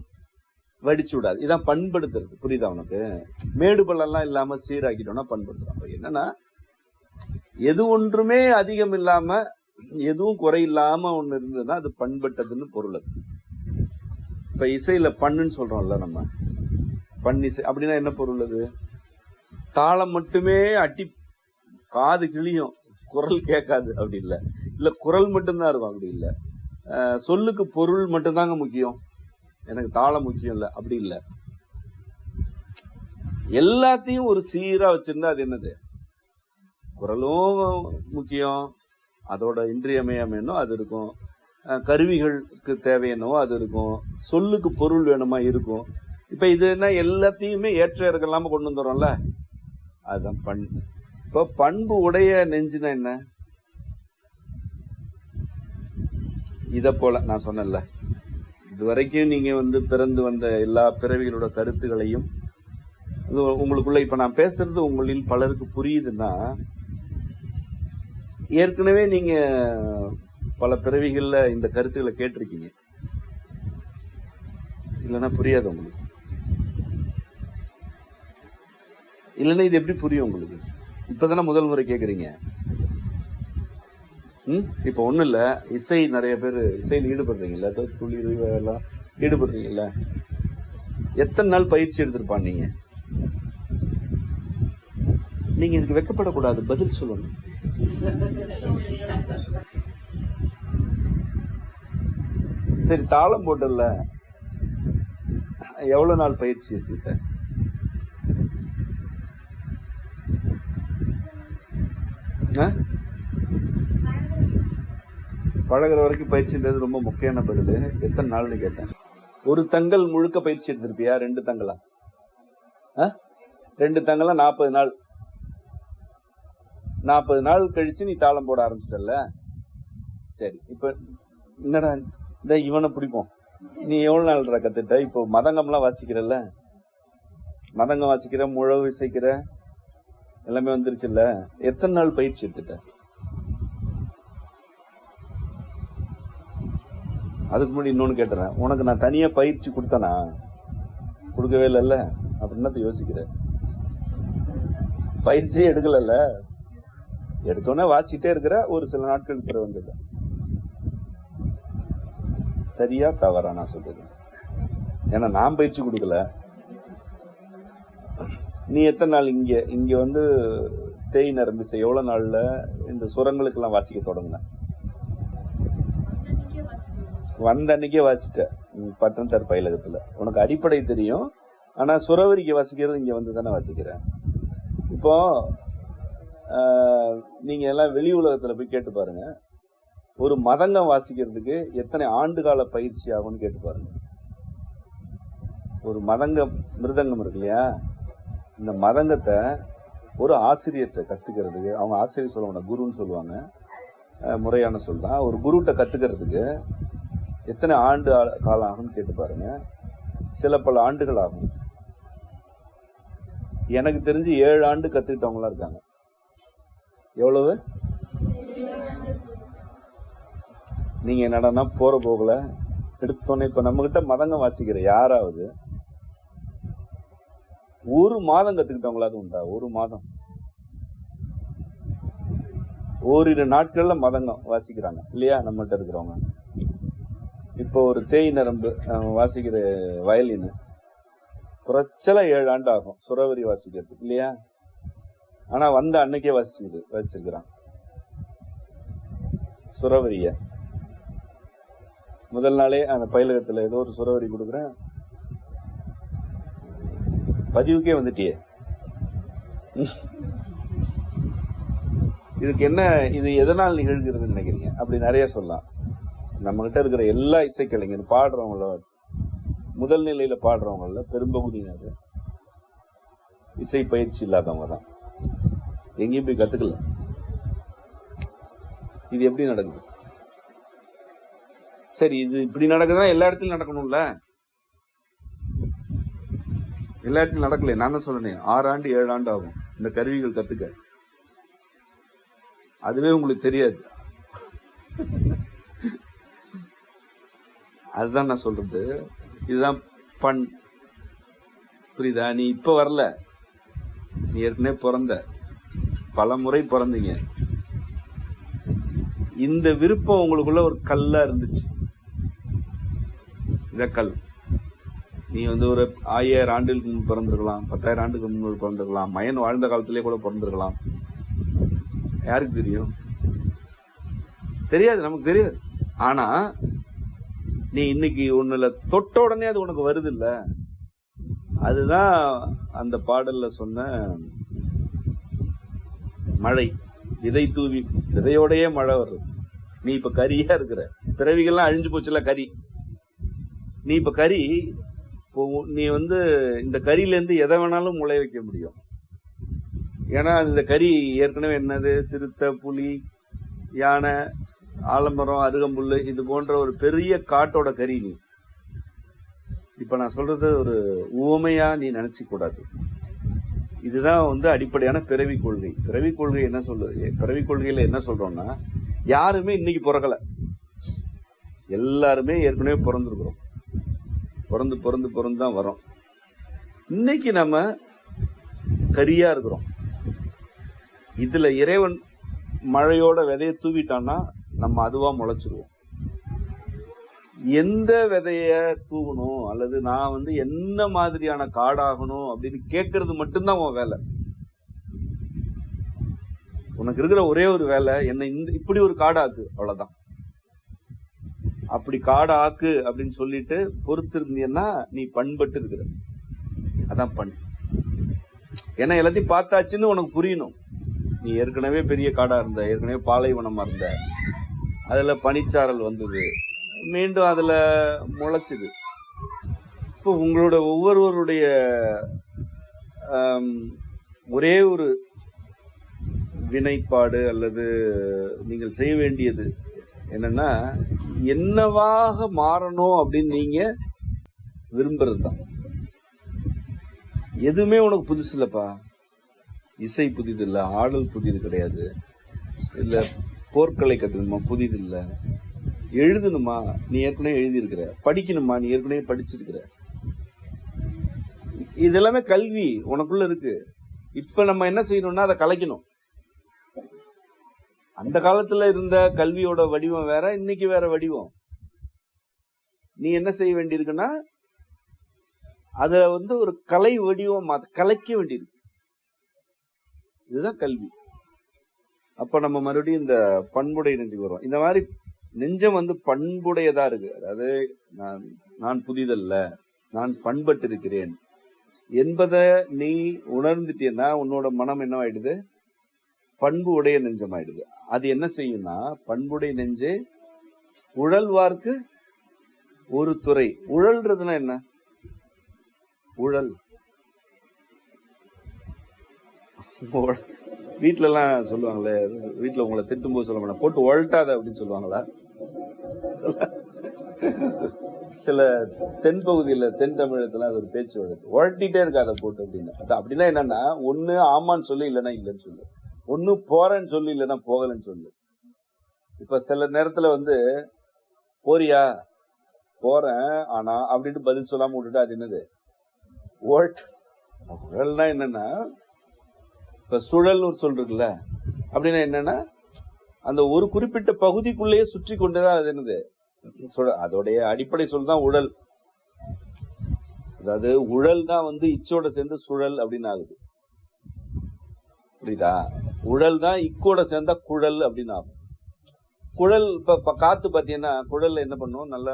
வடிச்சு விடாது. இதான் பண்படுத்துறது. புரியுதா உனக்கு? மேடு பள்ளம்லாம் இல்லாம சீராக்கிட்டோம்னா பண்படுத்துறோம். அப்ப என்னன்னா, எது ஒன்றுமே அதிகம் இல்லாம எதுவும் குறை இல்லாம ஒண்ணு இருந்ததுன்னா அது பண்பட்டதுன்னு பொருள். அது இப்ப இசையில பண்ணுன்னு சொல்றோம்ல நம்ம, பண்ணிசை அப்படின்னா என்ன பொருள்? அது தாளம் மட்டுமே அட்டி காது கிளியும், குரல் கேட்காது அப்படி இல்லை. இல்ல குரல் மட்டும்தான் இருக்கும் அப்படி இல்லை. சொல்லுக்கு பொருள் மட்டும்தாங்க முக்கியம், எனக்கு தாளம் முக்கியம் இல்லை அப்படி இல்லை. எல்லாத்தையும் ஒரு சீரா வச்சிருந்தா அது என்னது? குரலும் முக்கியம், அதோட இன்றியமையாமோ அது இருக்கும், கருவிகளுக்கு தேவையானவோ அது இருக்கும், சொல்லுக்கு பொருள் வேணுமா இருக்கும். இப்ப இது என்ன, எல்லாத்தையுமே ஏற்ற இறக்கலாம கொண்டு வந்துடும்ல, அதுதான் பண்பு. இப்ப பண்பு உடைய நெஞ்சுனா என்ன? இத போல நான் சொன்னேன்ல, இதுவரைக்கும் நீங்க வந்து பிறந்து வந்த எல்லா பிறவிகளோட கருத்துகளையும் உங்களுக்குள்ள இப்ப நான் பேசுறது உங்களில் பலருக்கு புரியுதுன்னா, ஏற்கனவே நீங்க பல பிறவிகள்ல இந்த கருத்துக்களை கேட்டிருக்கீங்க. இல்லைன்னா புரியாது உங்களுக்கு. இல்லைன்னா இது எப்படி புரியும் உங்களுக்கு? இப்பதானே முதல் முறை கேட்குறீங்க. இப்போ ஒன்றும் இல்லை, இசை நிறைய பேர் இசையில் ஈடுபடுறீங்கல்ல, துளி எல்லாம் ஈடுபடுறீங்கல்ல, எத்தனை நாள் பயிற்சி எடுத்திருப்பான் நீங்க? நீங்க இதுக்கு வெக்கப்படக்கூடாது, பதில் சொல்லணும். சரி, தாளம் போட்டல எவ்வளவு நாள் பயிற்சி எடுத்துக்கிட்ட? பழகிற வரைக்கும் பயிற்சின்றது ரொம்ப முக்கியமான பதில். எத்தனை நாள்னு கேட்டேன். ஒரு தங்கல் முழுக்க பயிற்சி எடுத்திருப்பியா? 2 தங்களா? 2 தங்களா 40 நாள். 40 நாள் கழிச்சு நீ தாளம் போட ஆரம்பிச்சல. சரி, இப்ப என்னடா இந்த இவனை பிடிப்போம். நீ எவ்வளவு நாள் கத்துட்ட? இப்போ மதங்கம்லாம் வாசிக்கிறல்ல, மதங்கம் வாசிக்கிற, முழவு இசைக்கிற எல்லாமே வந்துருச்சுல்ல. எத்தனை நாள் பயிற்சி எடுத்துட்ட? அதுக்கு முன்னாடி இன்னொன்னு கேட்டுறேன், உனக்கு நான் தனியா பயிற்சி கொடுத்தனா? கொடுக்கவே இல்லைல்ல. அப்படின்னா யோசிக்கிற, பயிற்சியே எடுக்கல. எடுத்தோன்னே வாசிக்கிட்டே இருக்கிற, ஒரு சில நாட்கள் பிறகு வந்தது. சரியா தவறா நான் சொல்றது? ஏன்னா நான் பயிற்சி கொடுக்கல. நீ எத்தனை நாள் இங்க வந்து தேய் நரம்பிசை எவ்வளவு நாள்ல இந்த சுரங்களுக்கு எல்லாம் வாசிக்க தொடங்கின? வந்த அன்னைக்கே வாசிட்ட பட்டணத்தார் பயிலகத்துல. உனக்கு அடிப்படை தெரியும், ஆனா சுரவரிக்கு வாசிக்கிறது இங்க வந்து தானே வாசிக்கிறேன். இப்போ நீங்க எல்லாம் வெளி உலகத்துல போய் கேட்டு பாருங்க, ஒரு மதங்கம் வாசிக்கிறதுக்கு எத்தனை ஆண்டு கால பயிற்சி ஆகும்னு கேட்டு பாருங்க. ஒரு மதங்கம், மிருதங்கம் இருக்கு இல்லையா, இந்த மதங்கத்தை ஒரு ஆசிரியர்கிட்ட கத்துக்கிறதுக்கு, அவங்க ஆசிரியர் சொல்லுவாங்க, குருன்னு சொல்லுவாங்க, முறையான சொல்தான். ஒரு குருகிட்ட கத்துக்கிறதுக்கு எத்தனை ஆண்டு காலம் ஆகும்னு கேட்டு பாருங்க. சில பல ஆண்டுகள் ஆகும். எனக்கு தெரிஞ்சு 7 ஆண்டு கத்துக்கிட்டவங்களா இருக்காங்க. எவ்வளவு? நீங்க என்னடா போற போகல எடுத்தோன்னே. இப்ப நம்ம கிட்ட மதங்கம் வாசிக்கிற யாராவது 1 மாதம் கத்துக்கிட்டவங்களாவது உண்டா? 1 மாதம், ஓரிரு நாட்கள்ல மதங்கம் வாசிக்கிறாங்க இல்லையா நம்மகிட்ட இருக்கிறவங்க. இப்போ ஒரு தேய் நரம்பு வாசிக்கிற வயலின் குறைச்சல 7 ஆண்டு ஆகும் சுரவரி வாசிக்கிறதுக்கு இல்லையா. ஆனா வந்த அன்னைக்கே வாசிச்சிருக்கிறான் சுரவரிய. முதல் நாளே அந்த பயிலகத்துல ஏதோ ஒரு சுரவரி கொடுக்குறேன், பதிவுக்கே வந்துட்டியே. இதுக்கு என்ன, இது எதனால் நிகழ்கிறதுன்னு நினைக்கிறீங்க? அப்படி நிறைய சொல்லலாம். நம்ம கிட்ட இருக்கிற எல்லா இசைக்கலைஞர் பாடுறவங்கள, முதல் நிலையில பாடுறவங்கள பெரும்பகுதியினர் இசை பயிற்சி இல்லாதவங்க தான். எங்கேயும் போய் கத்துக்கல. இது எப்படி நடக்குது? சரி, இது இப்படி நடக்குதுன்னா எல்லா இடத்துலயும் நடக்கணும்ல. எல்லா இடத்துலயும் நடக்கல. நான் தான் சொல்றேன், 6 ஆண்டு 7 ஆண்டு ஆகும் இந்த கருவிகள் கத்துக்க. அதுவே உங்களுக்கு தெரியாது. அதுதான் நான் சொல்றது. இதுதான் பண். புரியுதா? நீ இப்ப வரல, நீ ஏற்கனவே பிறந்த, பல முறை பிறந்தீங்க. இந்த விருப்பம் உங்களுக்குள்ள ஒரு கல்லா இருந்துச்சு. இத கல். நீ வந்து ஒரு 1000 ஆண்டுகளுக்கு முன்பு பிறந்திருக்கலாம், 10,000 ஆண்டுக்கு முன்பு பிறந்திருக்கலாம், மயன் வாழ்ந்த காலத்திலே கூட பிறந்திருக்கலாம். யாருக்கு தெரியும்? தெரியாது, நமக்கு தெரியாது. ஆனா நீ இன்னைக்கு ஒண்ணுல தொட்ட உடனே அது உனக்கு வருது இல்ல. அதுதான் அந்த பாடல்ல சொன்ன மழை. விதை தூவி விதையோடையே மழை வருது. நீ இப்ப கரியா இருக்கிற, பிறவிகள்லாம் அழிஞ்சு போச்சுல கரி. நீ இப்ப கரி, நீ வந்து இந்த கரியில இருந்து எதை வேணாலும் முளை வைக்க முடியும். ஏன்னா இந்த கரி ஏற்கனவே என்னது, சிறுத்தை, புலி, யானை, ஆலமரம், அருகம்புல்லு, இது போன்ற ஒரு பெரிய காட்டோட கரி. நீ இப்ப நான் சொல்றது ஒரு உவமையா நீ நினைச்சுக்க கூடாது. இதுதான் வந்து அடிப்படையான பிறவி கொள்கை. பிறவி கொள்கை என்ன சொல்லுது? பிறவி கொள்கையில என்ன சொல்றோம்னா, யாருமே இன்னைக்கு பிறக்கல. எல்லாருமே ஏற்கனவே பிறந்திருக்கிறோம். பிறந்து பிறந்து பிறந்து தான் வரோம். இன்னைக்கு நம்ம கரியா இருக்கிறோம். இதுல இறைவன் மழையோட விதைய தூவிட்டான்னா நம்ம அதுவா முளைச்சிருவோம். எந்த விதைய தூவணும் அல்லது நான் என்ன மாதிரியான காடாகணும் அப்படின்னு கேட்கறது மட்டும்தான் உன் வேலை. உனக்கு இருக்கிற ஒரே ஒரு வேலை, என்ன இப்படி ஒரு காடாக்கு, அவ்வளவுதான். அப்படி காடாக்கு அப்படின்னு சொல்லிட்டு பொறுத்து இருந்தீங்கன்னா நீ பண்பட்டு இருக்கிற. அதான் பண். ஏன்னா எல்லாத்தையும் பார்த்தாச்சுன்னு உனக்கு புரியணும். நீ ஏற்கனவே பெரிய காடா இருந்த, ஏற்கனவே பாலைவனமா இருந்த, அதுல பனிச்சாரல் வந்தது, மீண்டும் அதுல முளைச்சுது. இப்போ உங்களோட ஒவ்வொருவருடைய ஒரே ஒரு வினைப்பாடு அல்லது நீங்கள் செய்ய வேண்டியது என்னன்னா, என்னவாக மாறணும் அப்படின்னு நீங்க விரும்புறது தான். எதுவுமே உனக்கு புதுசு இல்லப்பா. இசை புதிது இல்லை, ஆடல் புதிது கிடையாது, இல்லை போர்க்கலை கற்றுக்கணுமா புதிது இல்லை, எழுதணுமா நீ ஏற்கனவே எழுதியிருக்கிற, படிக்கணுமா நீ ஏற்கனவே படிச்சிருக்கிற. இதெல்லாமே கல்வி உனக்குள்ள இருக்கு. இப்ப நம்ம என்ன செய்யணும்னா அதை கலைக்கணும். அந்த காலத்துல இருந்த கல்வியோட வடிவம் வேற, இன்னைக்கு வேற வடிவம். நீ என்ன செய்ய வேண்டியிருக்குன்னா அத ஒரு கலை வடிவம் கலைக்க வேண்டியிருக்கு. இதுதான் கல்வி. அப்ப நம்ம மறுபடியும் இந்த பண்புடைய நெஞ்சுக்கு வரும். இந்த மாதிரி நெஞ்சம் பண்புடையதா இருக்கு. அதாவது நான் புதிதல்ல, நான் பண்பட்டு இருக்கிறேன் என்பதை நீ உணர்ந்துட்டேன்னா உன்னோட மனம் என்னவாயிடுது? பண்பு உடைய நெஞ்சம் ஆயிடுது. அது என்ன செய்யும்னா, பண்புடைய நெஞ்சே உழல்வார்க்கு ஒரு துறை. உழல்றதுன்னா என்ன? உழல் வீட்டுல எல்லாம் சொல்லுவாங்களே, வீட்டுல உங்களை திட்டும் போது சொல்ல மாட்டேன், போட்டு உழட்டாத அப்படின்னு சொல்லுவாங்களா? சில தென் பகுதியில, தென் தமிழத்துல அது ஒரு பேச்சு வழக்கு, உழட்டிட்டே இருக்காத போட்டு அப்படின்னு. அப்படின்னா என்னன்னா, ஒண்ணு ஆமான்னு சொல்லு, இல்லைன்னா இல்லைன்னு சொல்லு. ஒண்ணு போறேன்னு சொல்லு, இல்லைன்னா போகலன்னு சொல்லு. இப்ப சில நேரத்துல போறியா, போறேன் ஆனா அப்படின்ட்டு பதில் சொல்லாம விட்டுட்டா அது என்னது? உழல்னா என்னன்னா, இப்ப சுழல்னு ஒரு சொல் இருக்குல்ல, அப்படின்னா என்னன்னா அந்த ஒரு குறிப்பிட்ட பகுதிக்குள்ளேயே சுற்றி கொண்டுதான் அது என்னது சுழல். அதோடைய அடிப்படை சொல் தான் உழல். அதாவது உழல் தான் இச்சோட சேர்ந்து சுழல் அப்படின்னு ஆகுது. புரியுதா? உழல் தான் இக்கோட சேர்ந்தா குழல் அப்படின்னு ஆகும். குழல் இப்ப காத்து பாத்தீங்கன்னா, குழல்ல என்ன பண்ணும், நல்லா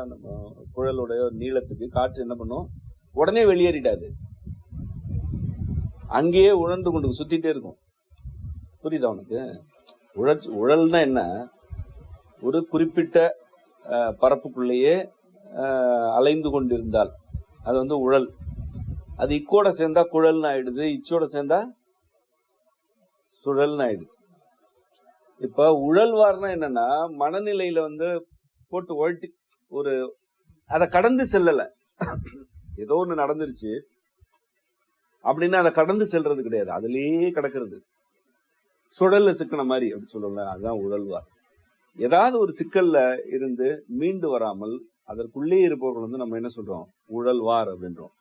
குழலுடைய நீளத்துக்கு காற்று என்ன பண்ணும், உடனே வெளியேறிடாது, அங்கேயே உழன்று கொண்டு சுத்திட்டே இருக்கும். புரியுதா உனக்கு? உழல்னா என்ன? ஒரு குறிப்பிட்ட பரப்புக்குள்ளேயே அலைந்து கொண்டிருந்தால் அது உழல். அது இக்கோட சேர்ந்தா குழல்னு ஆயிடுது, இச்சோட சேர்ந்தா சுழல்னு ஆயிடுது. இப்ப உழல்வார்னா என்னன்னா, மனநிலையில போட்டு ஒழட்டி அதை கடந்து செல்லல, ஏதோ ஒண்ணு நடந்துருச்சு அப்படின்னா அதை கடந்து செல்றது கிடையாது, அதுலயே கிடக்கிறது. சுழல்ல சிக்கன மாதிரி அப்படி சொல்லல, அதுதான் உழல்வார். ஏதாவது ஒரு சிக்கல்ல இருந்து மீண்டு வராமல் அதற்குள்ளே இருப்பவர்கள் நம்ம என்ன சொல்றோம்? உழல்வார் அப்படின்றோம்.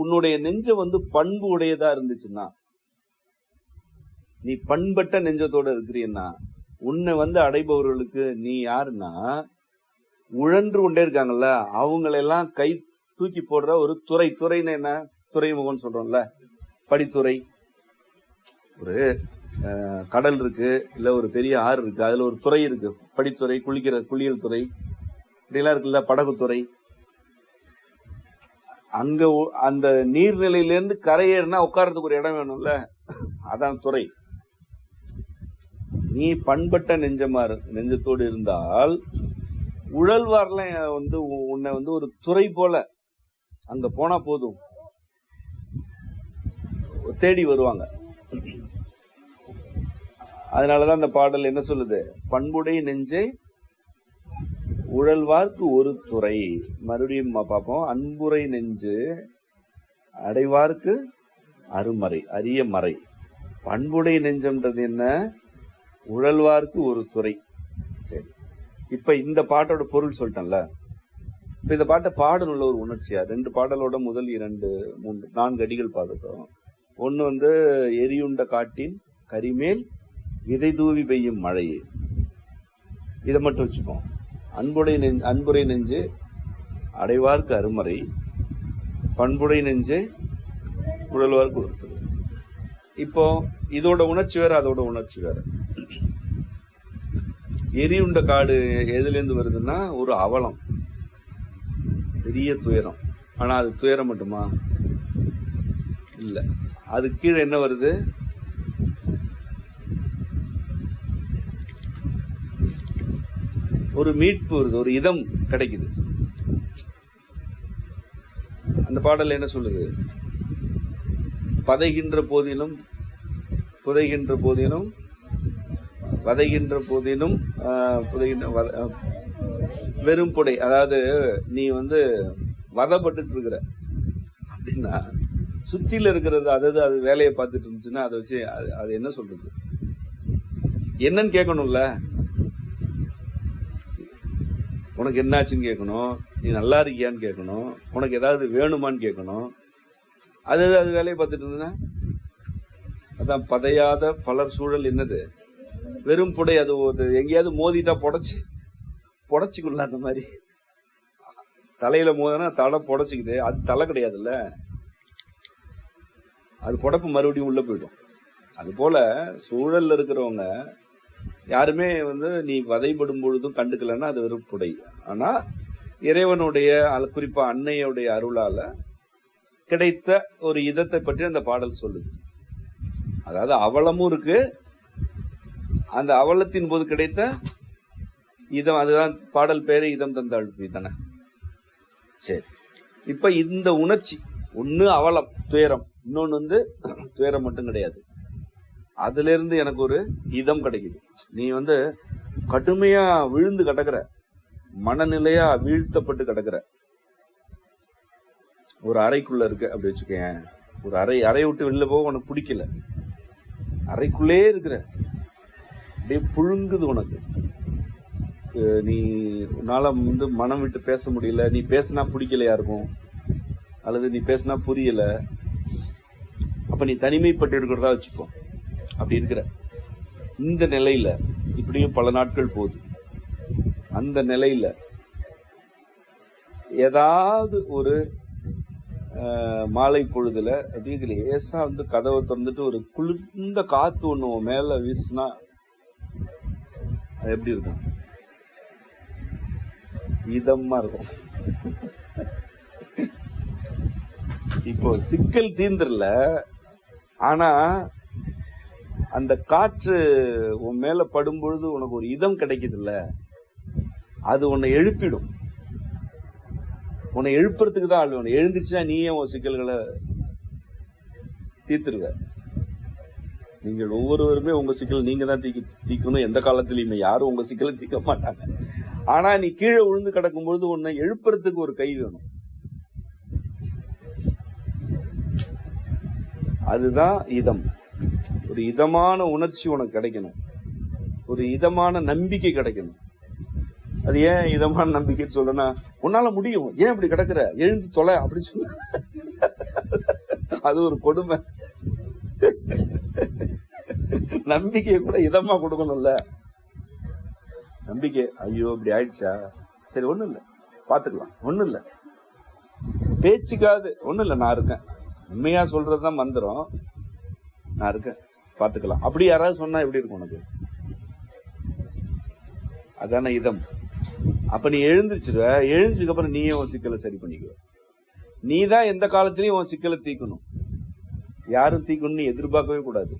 உன்னுடைய நெஞ்ச பண்பு உடையதா இருந்துச்சுன்னா, நீ பண்பட்ட நெஞ்சத்தோட இருக்கிறீன்னா, உன்னை அடைபவர்களுக்கு நீ யாருன்னா, உழன்று கொண்டே இருக்காங்கல்ல, அவங்களெல்லாம் கை தூக்கி போடுற ஒரு துறை. துறைன்னு என்ன? துறைமுகம்னு சொல்றோம்ல, படித்துறை. ஒரு கடல் இருக்கு, இல்ல ஒரு பெரிய ஆறு இருக்கு, அதுல ஒரு துறை இருக்கு, படித்துறை, குளியல் துறை இப்படிலாம் இருக்குல்ல, படகுத்துறை. அங்க அந்த நீர்நிலையிலிருந்து கரையேறினா உட்கார்றதுக்கு ஒரு இடம் வேணும்ல, அதான் துறை. நீ பண்பட்ட நெஞ்சத்தோடு இருந்தால் உழல்வார்ல உன்னை ஒரு துறை போல அங்க போனா போதும், தேடி வருவாங்க. அதனாலதான் அந்த பாடல் என்ன சொல்லுது? பண்புடைய நெஞ்சை உழல்வார்க்கு ஒரு துறை. மறுபடியும் பார்ப்போம். அன்புரை நெஞ்சு அடைவார்க்கு அருமறை, அரிய மறை. பண்புடைய நெஞ்சம்ன்றது என்ன? உழல்வார்க்கு ஒரு துறை. சரி, இப்ப இந்த பாட்டோட பொருள் சொல்லிட்டேன்ல. இப்ப இந்த பாட்டை பாடணுள்ள ஒரு உணர்ச்சியா 2 பாடலோட முதல் 2 3 4 அடிகள் பாடுறோம். ஒண்ணு எரியுண்ட காட்டின் கரிமேல் விதை தூவி பெய்யும் மழையே, இதை மட்டும் வச்சுப்போம். அன்புடை நெஞ்சு அடைவார்க்கு அருமறை, பண்புடை நெஞ்சே உடல்வார்க்கு ஒருத்தர். இப்போ இதோட உணர்ச்சி வேற, அதோட உணர்ச்சி வேற. எரியுண்ட காடு எதுல இருந்து வருதுன்னா ஒரு அவலம், பெரிய துயரம். ஆனா அது துயரம் மட்டுமா இல்ல, அது கீழே என்ன வருது? ஒரு மீட்பு வருது, ஒரு இதம் கிடைக்குது. அந்த பாடல் என்ன சொல்லுது? பதைகின்ற போதிலும் புதைகின்ற போதிலும் வதைகின்ற போதிலும் வெறும் புடை. அதாவது நீ வதப்பட்டு இருக்கிற அப்படின்னா சுத்தில இருக்கிறது, அதாவது அது வேலையை பார்த்துட்டு இருந்துச்சுன்னா அதை வச்சு அது என்ன சொல்றது? என்னன்னு கேட்கணும்ல. உனக்கு என்னாச்சுன்னு கேட்கணும், நீ நல்லா இருக்கியான்னு கேட்கணும், உனக்கு ஏதாவது வேணுமான்னு கேட்கணும். அது வேலையை பார்த்துட்டு இருந்ததுன்னா அதான் பதையாத பலர் சூழல் என்னது? வெறும் புடை. அது எங்கேயாவது மோதிட்டா புடைச்சிக்கல. அந்த மாதிரி தலையில மோதினா தலை புடைச்சிக்குது, அது தலை கிடையாதுல்ல, அது புடப்பு மறுபடியும் உள்ள போயிடும். அது போல சூழல்ல இருக்கிறவங்க யாருமே நீ வதைப்படும் பொழுதும் கண்டுக்கலன்னா அது வெறும் புடை. ஆனா இறைவனுடைய குறிப்பா அன்னையுடைய அருளால கிடைத்த ஒரு இதத்தை பற்றி அந்த பாடல் சொல்லுது. அதாவது அவலமும் இருக்கு, அந்த அவலத்தின் போது கிடைத்த இதம். அதுதான் பாடல் பேரு, இதம் தந்த அழுத்தி தானே. சரி, இப்ப இந்த உணர்ச்சி ஒண்ணு அவலம் துயரம், இன்னொன்னு துயரம் மட்டும் கிடையாது. அதுல இருந்து எனக்கு ஒரு இதம் கிடைக்குது. நீ கடுமையா விழுந்து கிடக்குற, மனநிலையா வீழ்த்தப்பட்டு கிடக்குற, ஒரு அறைக்குள்ள இருக்க அப்படி வச்சுக்கேன். ஒரு அறையை விட்டு வெளில போக உனக்கு பிடிக்கல, அறைக்குள்ளே இருக்கிற, அப்படியே புழுங்குது உனக்கு. நீ உன்னால மனம் விட்டு பேச முடியல, நீ பேசினா பிடிக்கலையா இருக்கும், அல்லது நீ பேசினா புரியல. அப்ப நீ தனிமைப்பட்டு இருக்கிறதா வச்சுக்கோ. அப்படி இருக்கிற இந்த நிலையில இப்படியும் பல நாட்கள் போகுது. அந்த நிலையில ஏதாவது ஒரு மாலை பொழுதுல அப்படிங்கிற லேசா கதவை திறந்துட்டு ஒரு குளிர்ந்த காத்து ஒண்ணு மேல வீசினா அது எப்படி இருக்கும்? இதமா இருக்கும். இப்போ சிக்கல் தீர்ந்துடல, ஆனா அந்த காற்று உன் மேல படும் பொழுது உனக்கு ஒரு இதம் கிடைக்குது இல்ல, அது உன்னை எழுப்பிடும். உன்னை எழுப்புறதுக்கு தான் ஆள் வேணும். எழுந்திருச்சுன்னா நீயே உன் சிக்கல்களை தீர்த்துருவ. நீங்கள் ஒவ்வொருவருமே உங்க சிக்கல் நீங்க தான் தீக்கணும். எந்த காலத்திலயுமே யாரும் உங்க சிக்கலை தீர்க்க மாட்டாங்க. ஆனா நீ கீழே விழுந்து கிடக்கும் பொழுது உன்னை எழுப்புறதுக்கு ஒரு கை வேணும். அதுதான் இதம். ஒரு இதமான உணர்ச்சி உனக்கு கிடைக்கணும், ஒரு இதமான நம்பிக்கை கிடைக்கணும். அது ஏன் இதமான நம்பிக்கைன்னு சொல்றேன்னா, உன்னால முடியும், ஏன் இப்படி கிடக்குற, எழுந்து தொலை அப்படின்னு சொல்ல. அது ஒரு கொடுமை. நம்பிக்கையை கூட இதமா கொடுக்கணும்ல. நம்பிக்கை, ஐயோ இப்படி ஆயிடுச்சா, சரி ஒண்ணும் இல்ல பாத்துக்கலாம், ஒண்ணும் இல்ல, பேச்சுக்காது ஒண்ணும் இல்ல, நான் இருக்கேன். உண்மையா சொல்றதுதான் மந்திரம், நான் இருக்கேன் பாத்துக்கலாம். அப்படி யாராவது சொன்னா எப்படி இருக்கும் உனக்கு? அதான இதம். அப்ப நீ எழுந்திருச்சிருவ. எழுந்ததுக்கு அப்புறம் நீயே உன் சிக்கலை சரி பண்ணிக்குவ. நீ தான் எந்த காலத்திலயும் உன் சிக்கலை தீக்கணும். யாரும் தீக்கணும்னு எதிர்பார்க்கவே கூடாது.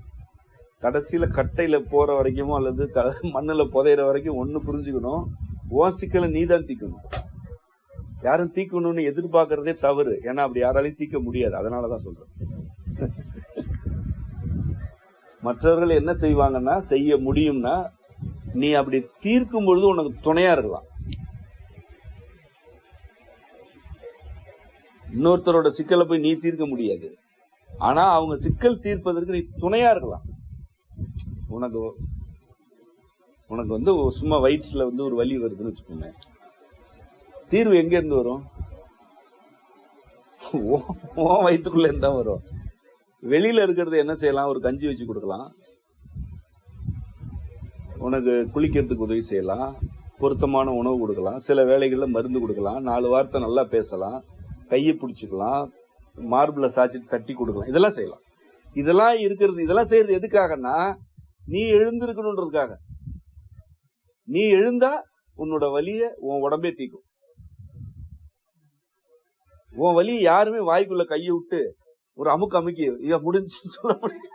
கடைசியில கட்டையில போற வரைக்கும் அல்லது மண்ணுல புதையிற வரைக்கும் ஒண்ணு புரிஞ்சுக்கணும், உன் சிக்கலை நீ தான் தீக்கணும். யாரும் தீக்கணும்னு எதிர்பார்க்கறதே தவறு. ஏன்னா அப்படி யாராலையும் தீக்க முடியாது. அதனாலதான் சொல்றேன். மற்றவர்கள் என்ன செய்வாங்கன்னா, செய்ய முடியும்னா நீ அப்படி தீர்க்கும் பொழுது உனக்கு துணையா இருக்கலாம். இன்னொருத்தரோட சிக்கலை போய் நீ தீர்க்க முடியாது. ஆனா அவங்க சிக்கல் தீர்ப்பதற்கு நீ துணையா இருக்கலாம். உனக்கு உனக்கு வந்து சும்மா வயிற்றுல வந்து ஒரு வலி வருதுன்னு வச்சுக்கோங்க, தீர்வு எங்க இருந்து வரும்? வயிற்றுக்குள்ள இருந்து தான் வரும். வெளியில இருக்கிறது என்ன செய்யலாம்? ஒரு கஞ்சி வச்சு கொடுக்கலாம், உனக்கு குளிக்கிறதுக்கு உதவி செய்யலாம், பொருத்தமான உணவு கொடுக்கலாம், சில வேளைகளில் மருந்து கொடுக்கலாம், 4 வார்த்தை நல்லா பேசலாம், கையை பிடிச்சிக்கலாம், மார்பிள சாய்ச்சி தட்டி கொடுக்கலாம், இதெல்லாம் செய்யலாம். இதெல்லாம் இருக்கிறது, இதெல்லாம் செய்யறது எதுக்காகனா நீ எழுந்திருக்கணுன்றதுக்காக. நீ எழுந்தா உன்னோட வலிய உன் உடம்பே தீக்கும். உன் வலி யாருமே வாய்க்குள்ள கையை விட்டு ஒரு அமுக்கி இத முடிஞ்சுன்னு சொல்ல முடியும்.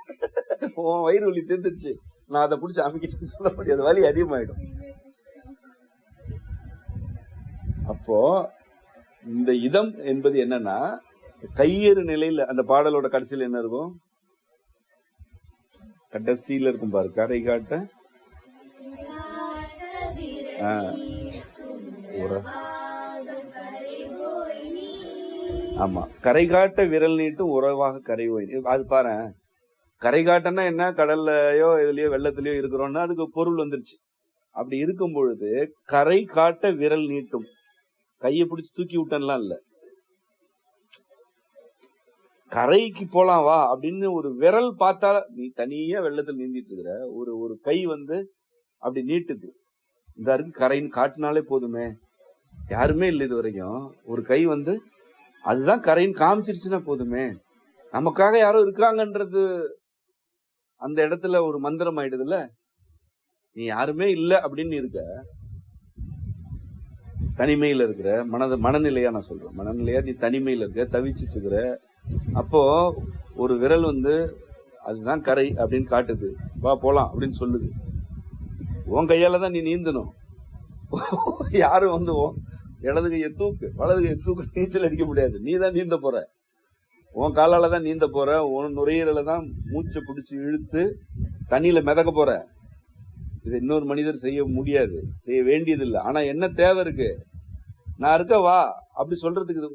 உன் வயிறு வலி தீர்ந்துருச்சு, நான் அதை பிடிச்சி அமுக்கிட்டு சொல்ல முடியாது, வலி அதிகமாயிடும். அப்போ இந்த இதம் என்பது என்னன்னா, கையேறு நிலையில அந்த பாடலோட கடைசியில் என்ன இருக்கும்? கடைசியில இருக்கும் பாரு, கரை காட்ட ஆமா, கரை காட்ட விரல் நீட்டும் உறவாக கரை ஓய். அது பாரு, கரை காட்டன்னா என்ன? கடல்லையோ இதுலயோ வெள்ளத்திலயோ இருக்கிறோம்னா அதுக்கு பொருள் வந்துருச்சு. அப்படி இருக்கும் பொழுது கரை காட்ட விரல் நீட்டும், கையை பிடிச்சி தூக்கி விட்டன்லாம் இல்ல, கரைக்கு போலாம் வா அப்படின்னு ஒரு விரல் பார்த்தா, நீ தனியா வெள்ளத்தில் நீந்திட்டு இருக்கிற, ஒரு கை வந்து அப்படி நீட்டுது, இந்த இருக்கு கரைன்னு காட்டினாலே போதுமே, யாருமே இல்லை இது வரைக்கும், ஒரு கை வந்து அதுதான் கரைன்னு காமிச்சிருச்சுன்னா போதுமே, நமக்காக யாரோ இருக்காங்கன்றது அந்த இடத்துல ஒரு மந்திரம் ஆயிடுதுல்ல. நீ யாருமே இல்லை அப்படின்னு இருக்க, தனிமையில இருக்கிற மனநிலையா நான் சொல்றேன், மனநிலையா நீ தனிமையில இருக்க, தவிச்சிட்டு இருக்கிற, அப்போ ஒரு விரல் வந்து அதுதான் கரை அப்படின்னு காட்டுது, வா போலாம் அப்படின்னு சொல்லுது. உன் கையால தான் நீ நீந்தணும், யாரும் வந்து இடது கையை தூக்கு வலது கையை தூக்கு நீச்சல் அடிக்க முடியாது, நீ தான் நீந்த போற, உன் காலால தான் நீந்த போற, உன் நுரையீரல தான் மூச்சை பிடிச்சி இழுத்து தண்ணியில மிதக்க போற. இது இன்னொரு மனிதர் செய்ய முடியாது, செய்ய வேண்டியது இல்லை. ஆனா என்ன தேவை இருக்கு? நான் இருக்க வா அப்படி சொல்றதுக்கு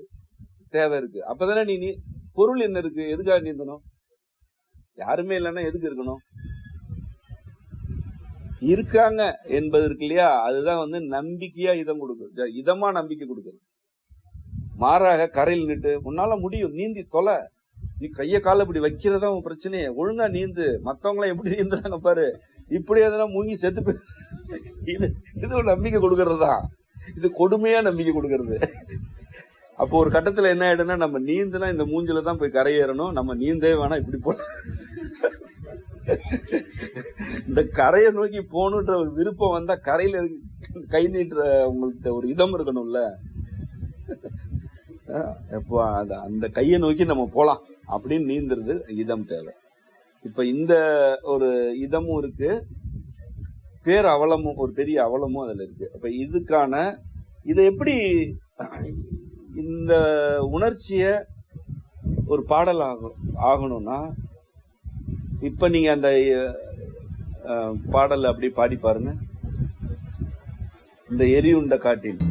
தேவை இருக்கு. அப்பதானே நீ பொருள் என்ன இருக்கு? எதுக்காக நீந்தணும்? யாருமே இல்லைன்னா எதுக்கு இருக்கணும்? இருக்காங்க என்பது இருக்கு இல்லையா, அதுதான் வந்து நம்பிக்கையா இதம் கொடுக்குது, இதமா நம்பிக்கை கொடுக்குது. மாறாக கரையில் நின்று உன்னால முடியும், நீந்தி தொலை, நீ கைய கால இப்படி வைக்கிறதா உன் பிரச்சனையே, ஒழுங்கா நீந்து, மத்தவங்களாம் எப்படி நீந்துறாங்க பாரு, இப்படி எதனா மூங்கி செத்து போய், இது ஒரு நம்பிக்கை கொடுக்கறது தான், இது கொடுமையா நம்பிக்கை கொடுக்கறது. அப்போ ஒரு கட்டத்துல என்ன ஆயிடுன்னா, நம்ம நீந்துனா இந்த மூஞ்சில தான் போய் கரையேறணும், நம்ம நீந்தே வேணாம் இப்படி போ, இந்த கரையை நோக்கி போகணுன்ற ஒரு விருப்பம் வந்தா கரையில கை நீட்டுற உங்கள்கிட்ட ஒரு இதம் இருக்கணும்ல. எப்போ அந்த கையை நோக்கி நம்ம போலாம் அப்படின்னு நீந்துறது இதம் தேவை. இப்ப இந்த ஒரு இதமும் இருக்கு, பேர் அவலமும், ஒரு பெரிய அவலமும் அதுல இருக்கு. அப்ப இதுக்கான இதை எப்படி இந்த உணர்ச்சிய ஒரு பாடல் ஆகணும்னா, இப்ப நீங்க அந்த பாடல் அப்படி பாடி பாருங்க. இந்த எரியுண்ட காட்டில்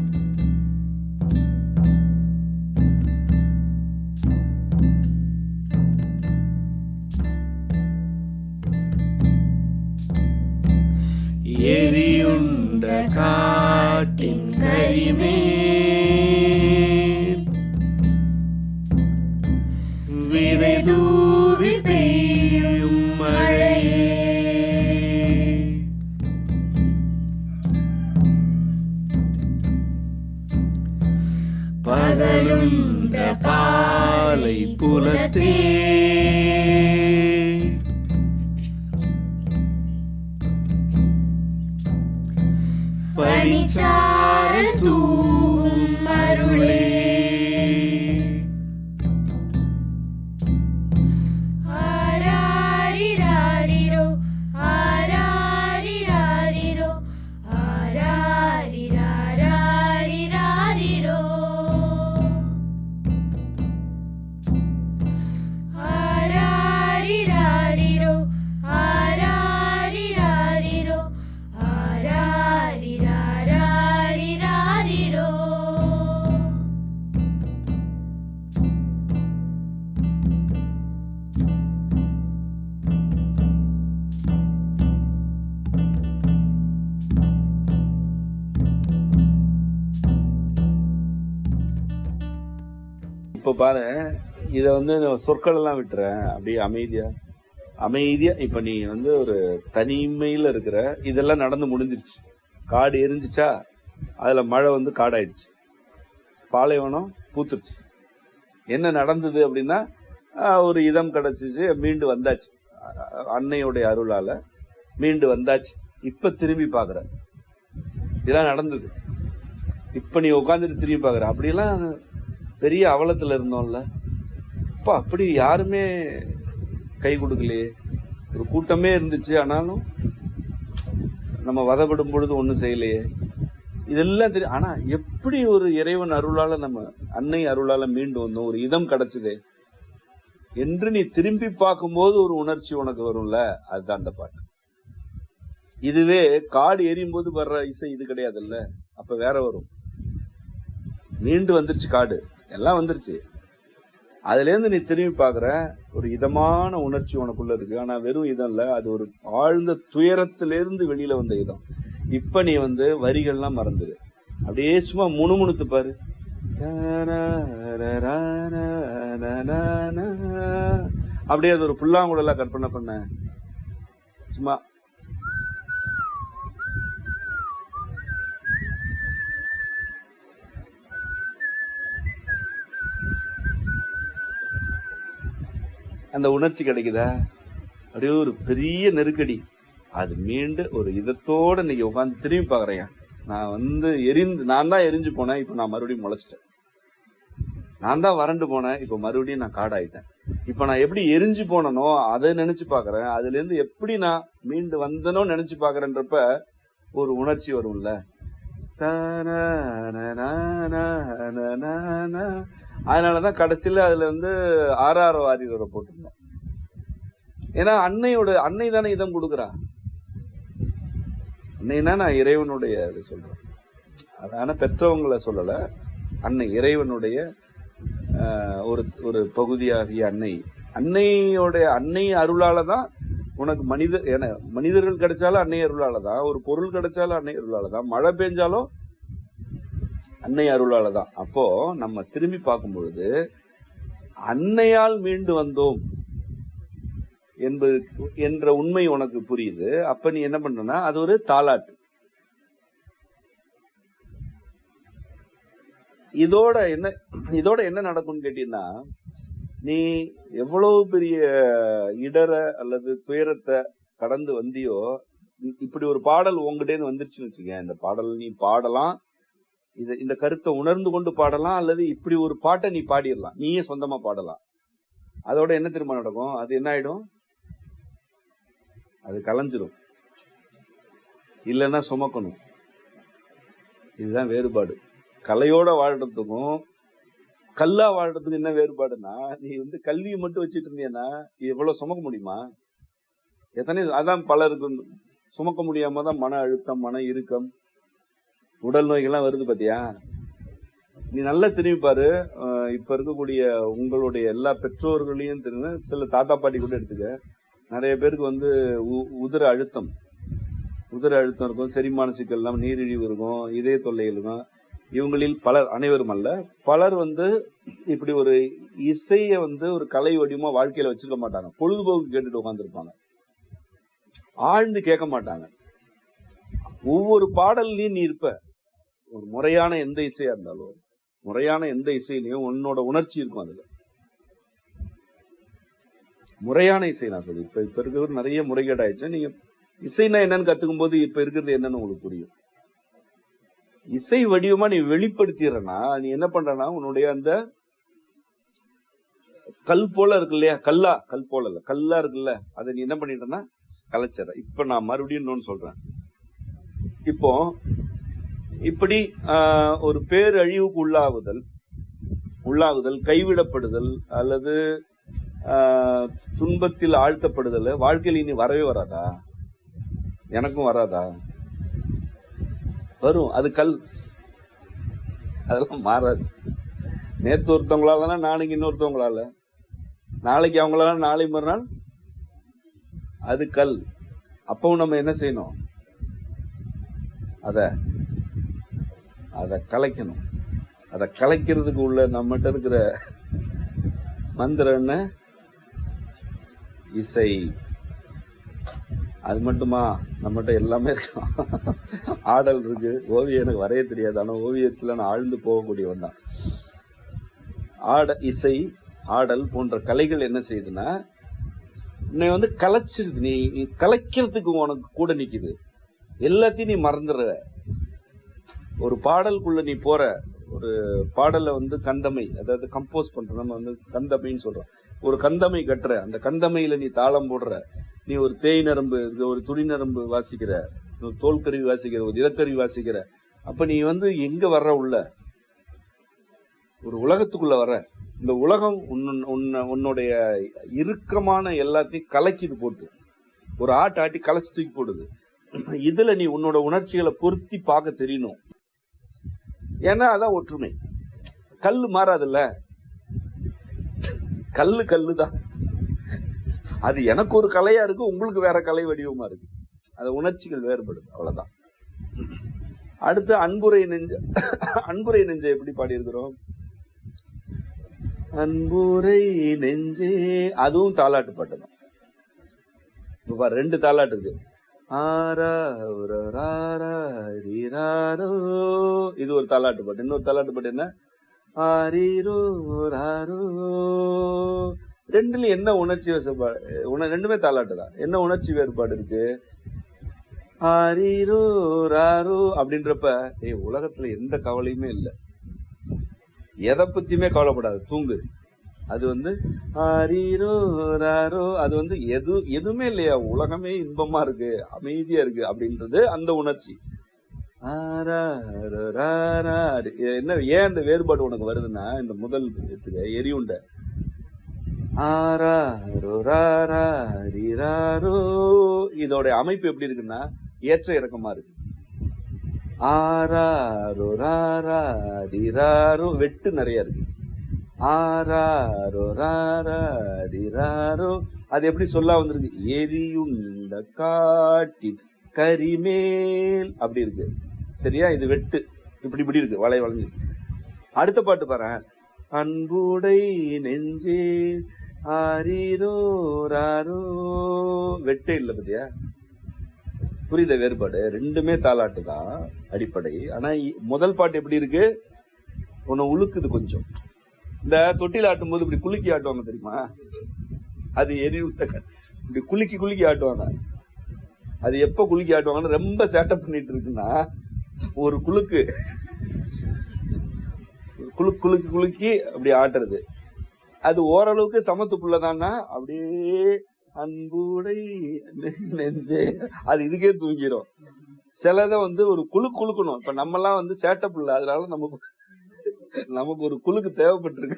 எரியுண்ட காட்டின் கரிமேல் விதை தூவி பெய்யும் மழையே, பகலுண்ட பாலை புலத்தே பனிச்சாரல் தூவும் அருளே, ஆராரிராரிரோ ஆராரிராரிரோ ஆராரிராரிராரிரோ பாரு, இதை சொற்கள் எல்லாம் விட்டுறேன், அப்படியே அமைதியா இப்ப நீ ஒரு தனிமையில இருக்கிற, இதெல்லாம் நடந்து முடிஞ்சிருச்சு. காடு எரிஞ்சிச்சா, அதுல மழை காடாயிடுச்சு, பாலைவனம் பூத்துருச்சு. என்ன நடந்தது அப்படின்னா, ஒரு இதம் கிடைச்சிச்சு, மீண்டு வந்தாச்சு, அன்னையோடைய அருளால மீண்டு வந்தாச்சு. இப்ப திரும்பி பாக்குற, இதெல்லாம் நடந்தது. இப்ப நீ உட்காந்துட்டு திரும்பி பாக்குற. அப்படியெல்லாம் பெரிய அவலத்துல இருந்தோம்ல, இப்ப அப்படி யாருமே கை கொடுக்கலையே. ஒரு கூட்டமே இருந்துச்சு, ஆனாலும் நம்ம வதப்படும் பொழுது ஒன்றும் செய்யலையே. இதெல்லாம் தெரியும். ஆனா எப்படி ஒரு இறைவன் அருளால, நம்ம அன்னை அருளால மீண்டு வந்தோம், ஒரு இதம் கிடைச்சதே என்று நீ திரும்பி பார்க்கும்போது ஒரு உணர்ச்சி உனக்கு வரும்ல, அதுதான் அந்த பாட்டு. இதுவே காடு எரியும் போது வர்ற இசை இது கிடையாதுல்ல, அப்ப வேற வரும். மீண்டு வந்துருச்சு, காடு எல்லாம் வந்துருச்சு, அதுல இருந்து நீ திரும்பி பாக்குற ஒரு இதமான உணர்ச்சி உனக்குள்ள இருக்கு. ஆனா வெறும் இதம் இல்ல, அது ஒரு ஆழ்ந்த துயரத்திலிருந்து வெளியில வந்த இதம். இப்ப நீ வரிகள்லாம் மறந்துரு, அப்படியே சும்மா முணுமுணுத்து பாரு. அப்படியே அது ஒரு புல்லாங்குழலா கற்பனை பண்ண. சும்மா அந்த உணர்ச்சி கிடைக்குதா? அப்படியே ஒரு பெரிய நெருக்கடி. அது மீண்டு ஒரு இதத்தோட இன்னைக்கு உட்காந்து திரும்பி பாக்குறேன். நான் தான் எரிஞ்சு போனேன், இப்ப நான் மறுபடியும் முளைச்சிட்டேன். நான் தான் வறண்டு போனேன், இப்ப மறுபடியும் நான் காடாயிட்டேன். இப்ப நான் எப்படி எரிஞ்சு போனனோ அதை நினைச்சு பாக்குறேன். அதுல இருந்து எப்படி நான் மீண்டு வந்தனோ நினைச்சு பாக்குறேன்றப்ப ஒரு உணர்ச்சி வரும்ல. அதனாலதான் கடைசியில அதுல ஆறாரோ ஆரிரோ போட்டிருந்தோம். ஏன்னா அன்னை தானே இதம் கொடுக்குறா. அன்னைன்னா நான் இறைவனுடைய சொல்றேன், அதான பெற்றவங்களை சொல்லல. அன்னை இறைவனுடைய ஒரு பகுதியாகிய அன்னை அருளாலதான் உனக்கு மனிதர்கள் கிடைச்சாலும் அன்னை அருளாலதான், ஒரு பொருள் கிடைச்சாலும் அன்னை அருளாலதான், மழை பெஞ்சாலும் அன்னை அருளாலதான். அப்போ நம்ம திரும்பி பார்க்கும் பொழுது அன்னையால் மீண்டு வந்தோம் என்ற உண்மை உனக்கு புரியுது. அப்ப நீ என்ன பண்றனா, அது ஒரு தாலாட்டு. இதோட என்ன நடக்கும்னு கேட்டீங்கன்னா, நீ எவ்வளவு பெரிய இடர அல்லது துயரத்தை கடந்து வந்தியோ, இப்படி ஒரு பாடல் உங்ககிட்ட வந்துருச்சுன்னு வச்சுக்க, இந்த பாடல் நீ பாடலாம், இந்த கருத்தை உணர்ந்து கொண்டு பாடலாம், அல்லது இப்படி ஒரு பாட்டை நீ பாடிடலாம், நீயே சொந்தமா பாடலாம். அதோட என்ன திரும்ப நடக்கும்? அது என்ன ஆயிடும்? அது கலைஞ்சிரும், இல்லைன்னா சுமக்கணும். இதுதான் வேறுபாடு. கலையோட வாழ்றதுக்கும் கல்லா வாழ்றதுக்கு என்ன வேறுபாடுன்னா, நீ கல்வியை மட்டும் வச்சுட்டு இருந்தீங்கன்னா எவ்வளவு சுமக்க முடியுமா? அதான் பலருக்கு சுமக்க முடியாம தான் மன அழுத்தம், மன இறுக்கம், உடல் நோய்கள்லாம் வருது. பாத்தியா? நீ நல்லா திரும்பி பாரு. இப்ப இருக்கக்கூடிய உங்களுடைய எல்லா பெற்றோர்களையும் திரும்ப, சில தாத்தா பாட்டி கூட எடுத்துக்க, நிறைய பேருக்கு உதர அழுத்தம் இருக்கும், செரிமான சிக்கல் இல்லாம நீரிழிவு இருக்கும், இதய தொல்லைகள் இருக்கும். இவங்களில் பலர், அனைவரும் அல்ல, பலர் இப்படி ஒரு இசைய ஒரு கலை வடிவமா வாழ்க்கையில வச்சிருக்க மாட்டாங்க. பொழுதுபோக்கு கேட்டுட்டு உட்காந்துருப்பாங்க, ஆழ்ந்து கேட்க மாட்டாங்க. ஒவ்வொரு பாடல்லையும் நீ இருப்ப. ஒரு முறையான எந்த இசையா இருந்தாலும், முறையான எந்த இசையிலையும் உன்னோட உணர்ச்சி இருக்கும். அதுல முறையான இசை நான் சொல்லி, இப்ப இருக்கிறது நிறைய முறைகேடு ஆயிடுச்சு. நீங்க இசைனா என்னன்னு கத்துக்கும் போது இப்ப இருக்கிறது என்னன்னு உங்களுக்கு புரியும். இசை வடிவமா நீ வெளிப்படுத்திடுறனா, நீ என்ன பண்றனா, உன்னுடைய அந்த கல் போல இருக்கு இல்லையா, கல் போல இல்ல, கல்லா இருக்குல்ல, அதை நீ என்ன பண்ணிட்டனா கலைச்சிட. இப்ப நான் மறுபடியும் இன்னொன்னு சொல்றேன். இப்போ இப்படி ஒரு பேரழிவுக்கு உள்ளாகுதல், கைவிடப்படுதல் அல்லது துன்பத்தில் ஆழ்த்தப்படுதல் வாழ்க்கையில் இனி வரவே வராதா? எனக்கும் வராதா? வரும். அது கல், அதெல்லாம் மாறாது. நேத்து ஒருத்தவங்களால, நாளைக்கு இன்னொருத்தவங்களால, நாளைக்கு அவங்களால, நாளை மறுநாள் அது கல். அப்பவும் நம்ம என்ன செய்யணும்? அதை கலைக்கணும். அதை கலைக்கிறதுக்கு உள்ள நம்மகிட்ட இருக்கிற மந்திரம்னா இசை. அது மட்டுமா? நம்மகிட்ட எல்லாமே இருக்கும். ஆடல் இருக்கு. ஓவியம் எனக்கு வரைய தெரியாது, ஆனால் ஓவியத்தில் நான் ஆழ்ந்து போகக்கூடியவன் தான். இசை, ஆடல் போன்ற கலைகள் என்ன செய்யுதுன்னா உன்னை வந்து கலைச்சிருது. நீ கலைக்கிறதுக்கு உனக்கு கூட நிக்குது. எல்லாத்தையும் நீ மறந்துடுற. ஒரு பாடலுக்குள்ள நீ போற, ஒரு பாடலை வந்து கந்தமை, அதாவது கம்போஸ் பண்ற, நம்ம வந்து கந்தமைன்னு சொல்றோம். ஒரு கந்தமை கட்டுற, அந்த கந்தமையில நீ தாளம் போடுற, நீ ஒரு தேய் நரம்பு, ஒரு துணி நரம்பு வாசிக்கிற, ஒரு தோல்கருவி வாசிக்கிற, ஒரு இதக்கருவி வாசிக்கிற. அப்ப நீ வந்து எங்க வர்ற? உள்ள ஒரு உலகத்துக்குள்ள வர்ற. இந்த உலகம் உன்னுடைய இறுக்கமான எல்லாத்தையும் கலக்கிது போட்டு, ஒரு ஆட்டி கலைச்சு தூக்கி போடுது. இதுல நீ உன்னோட உணர்ச்சிகளை பொருத்தி பார்க்க தெரியணும். ஏன்னா அதான் ஒற்றுமை. கல்லு மாறாதுல்ல, கல்லு தான். அது எனக்கு ஒரு கலையா இருக்கு, உங்களுக்கு வேற கலை வடிவமா இருக்கு. அது உணர்ச்சிகள் வேறுபடுது, அவ்வளவுதான். அடுத்து அன்புரை நெஞ்ச எப்படி பாடி இருக்கிறோம்? அன்புரை நெஞ்சே, அதுவும் தாலாட்டு பாட்டு தான். இப்ப 2 தாலாட்டு இருக்கு. இது ஒரு தாலாட்டு பாட்டு. இன்னொரு தாலாட்டு பாட்டு என்ன? ஆரீரோ ராரோ. ரெண்டுல என்ன உணர்ச்சி வேறுபாடு? ரெண்டுமே தாலாட்டு தான். என்ன உணர்ச்சி வேறுபாடு இருக்கு? ஆரீரோ ராரோ அப்படின்றப்ப உலகத்துல எந்த கவலையுமே இல்லை, எதை பத்தியுமே கவலைப்படாது, தூங்கு. அது வந்து ஆரீரோ ராரோ, அது வந்து எதுவுமே இல்லையா, உலகமே இன்பமா இருக்கு, அமைதியா இருக்கு அப்படின்றது அந்த உணர்ச்சி. என்ன ஏன் அந்த வேறுபாடு உனக்கு வருதுன்னா, இந்த முதல் எரியுண்ட இதோட அமைப்பு எப்படி இருக்குன்னா ஏற்ற இறக்கமா இருக்கு. ஆராரோ ராரோ, வெட்டு நிறைய இருக்கு. ஆராரோ ராரோ, அது எப்படி சொல்ல வந்திருக்கு? எரியுண்ட காட்டின் கரிமேல் அப்படி இருக்கு. சரியா? இது வெட்டு இப்படி இருக்கு, வளைஞ்சு. அடுத்த பாட்டு பாரு. அன்புடை நெஞ்சே ஆரீரோ ராரோ, வெட்டே இல்லை. பத்தியா? புரியுத வேறுபாடு? ரெண்டுமே தாலாட்டு தான் அடிப்படை. ஆனா முதல் பாட்டு எப்படி இருக்கு? உன்னை உழுக்குது கொஞ்சம். இந்த தொட்டில ஆட்டும் போது இப்படி குலுக்கி ஆட்டுவாங்க தெரியுமா? அது எரியுண்ட இப்படி குலுக்கி ஆட்டுவாங்க. அது எப்ப குலுக்கி ஆட்டுவாங்கன்னு ரொம்ப சேட்டை பண்ணிட்டு இருக்குன்னா, ஒரு குலுக்கி அப்படி ஆட்டுறது. அது ஓரளவுக்கு சமத்துக்குள்ளதான்னா அப்படியே அன்புடை நெஞ்சே, அது இதுக்கே தூங்கிடும். சிலதை வந்து ஒரு குலுக்கணும். இப்ப நம்ம எல்லாம் வந்து சேட்டப் இல்லை, அதனால நமக்கு ஒரு குலுக்கு தேவைப்பட்டிருக்கு.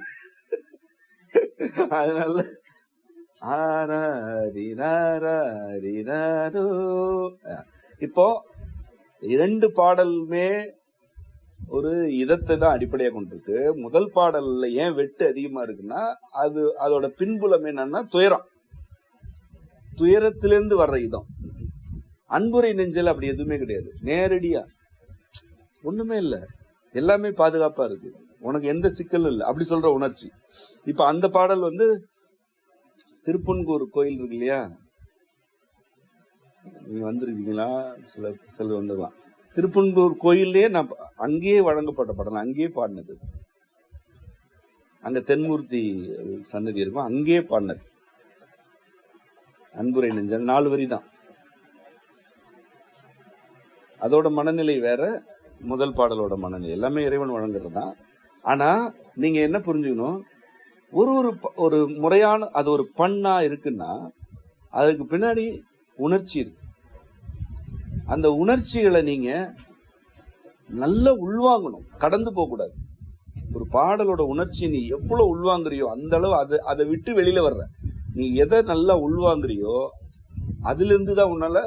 அதனால இப்போ 2 பாடலுமே ஒரு இதத்தை தான் அடிப்படையா கொண்டிருக்கு. முதல் பாடல்ல ஏன் வெட்டு அதிகமா இருக்குன்னா, அதோட பின்புலம் என்னன்னா துயரத்திலிருந்து வர்ற இதம். அன்புரை நெஞ்சல் அப்படி எதுவுமே கிடையாது. நேரடியா ஒண்ணுமே இல்லை, எல்லாமே பாதுகாப்பா இருக்கு, உனக்கு எந்த சிக்கலும் இல்லை அப்படி சொல்ற உணர்ச்சி. இப்ப அந்த பாடல் வந்து திருப்பன்கூர் கோயில் இருக்கு இல்லையா, நீங்க வந்திருக்கீங்களா? சில வந்துடலாம். திருப்பன்கூர் கோயிலே நான் அங்கேயே வழங்கப்பட்ட பாடல், அங்கேயே பாடினது. அங்க தென்மூர்த்தி சன்னதி இருக்கும், அங்கேயே பாடினது அன்புரை நெஞ்சல். 4 வரி தான். அதோட மனநிலை வேற, முதல் பாடலோட மனநிலை எல்லாமே இறைவன் வழங்குறது தான். ஆனா நீங்க என்ன புரிஞ்சுக்கணும், ஒரு முறையான அது ஒரு பண்ணா இருக்குன்னா அதுக்கு பின்னாடி உணர்ச்சி இருக்கு. அந்த உணர்ச்சிகளை நீங்க நல்லா உள்வாங்கணும், கடந்து போக கூடாது. ஒரு பாடலோட உணர்ச்சி நீ எவ்வளவு உள்வாங்குறியோ அந்த அளவு அதை விட்டு வெளியில வர்ற. நீ எதை நல்லா உள்வாங்குறியோ அதுல இருந்து தான் உன்னால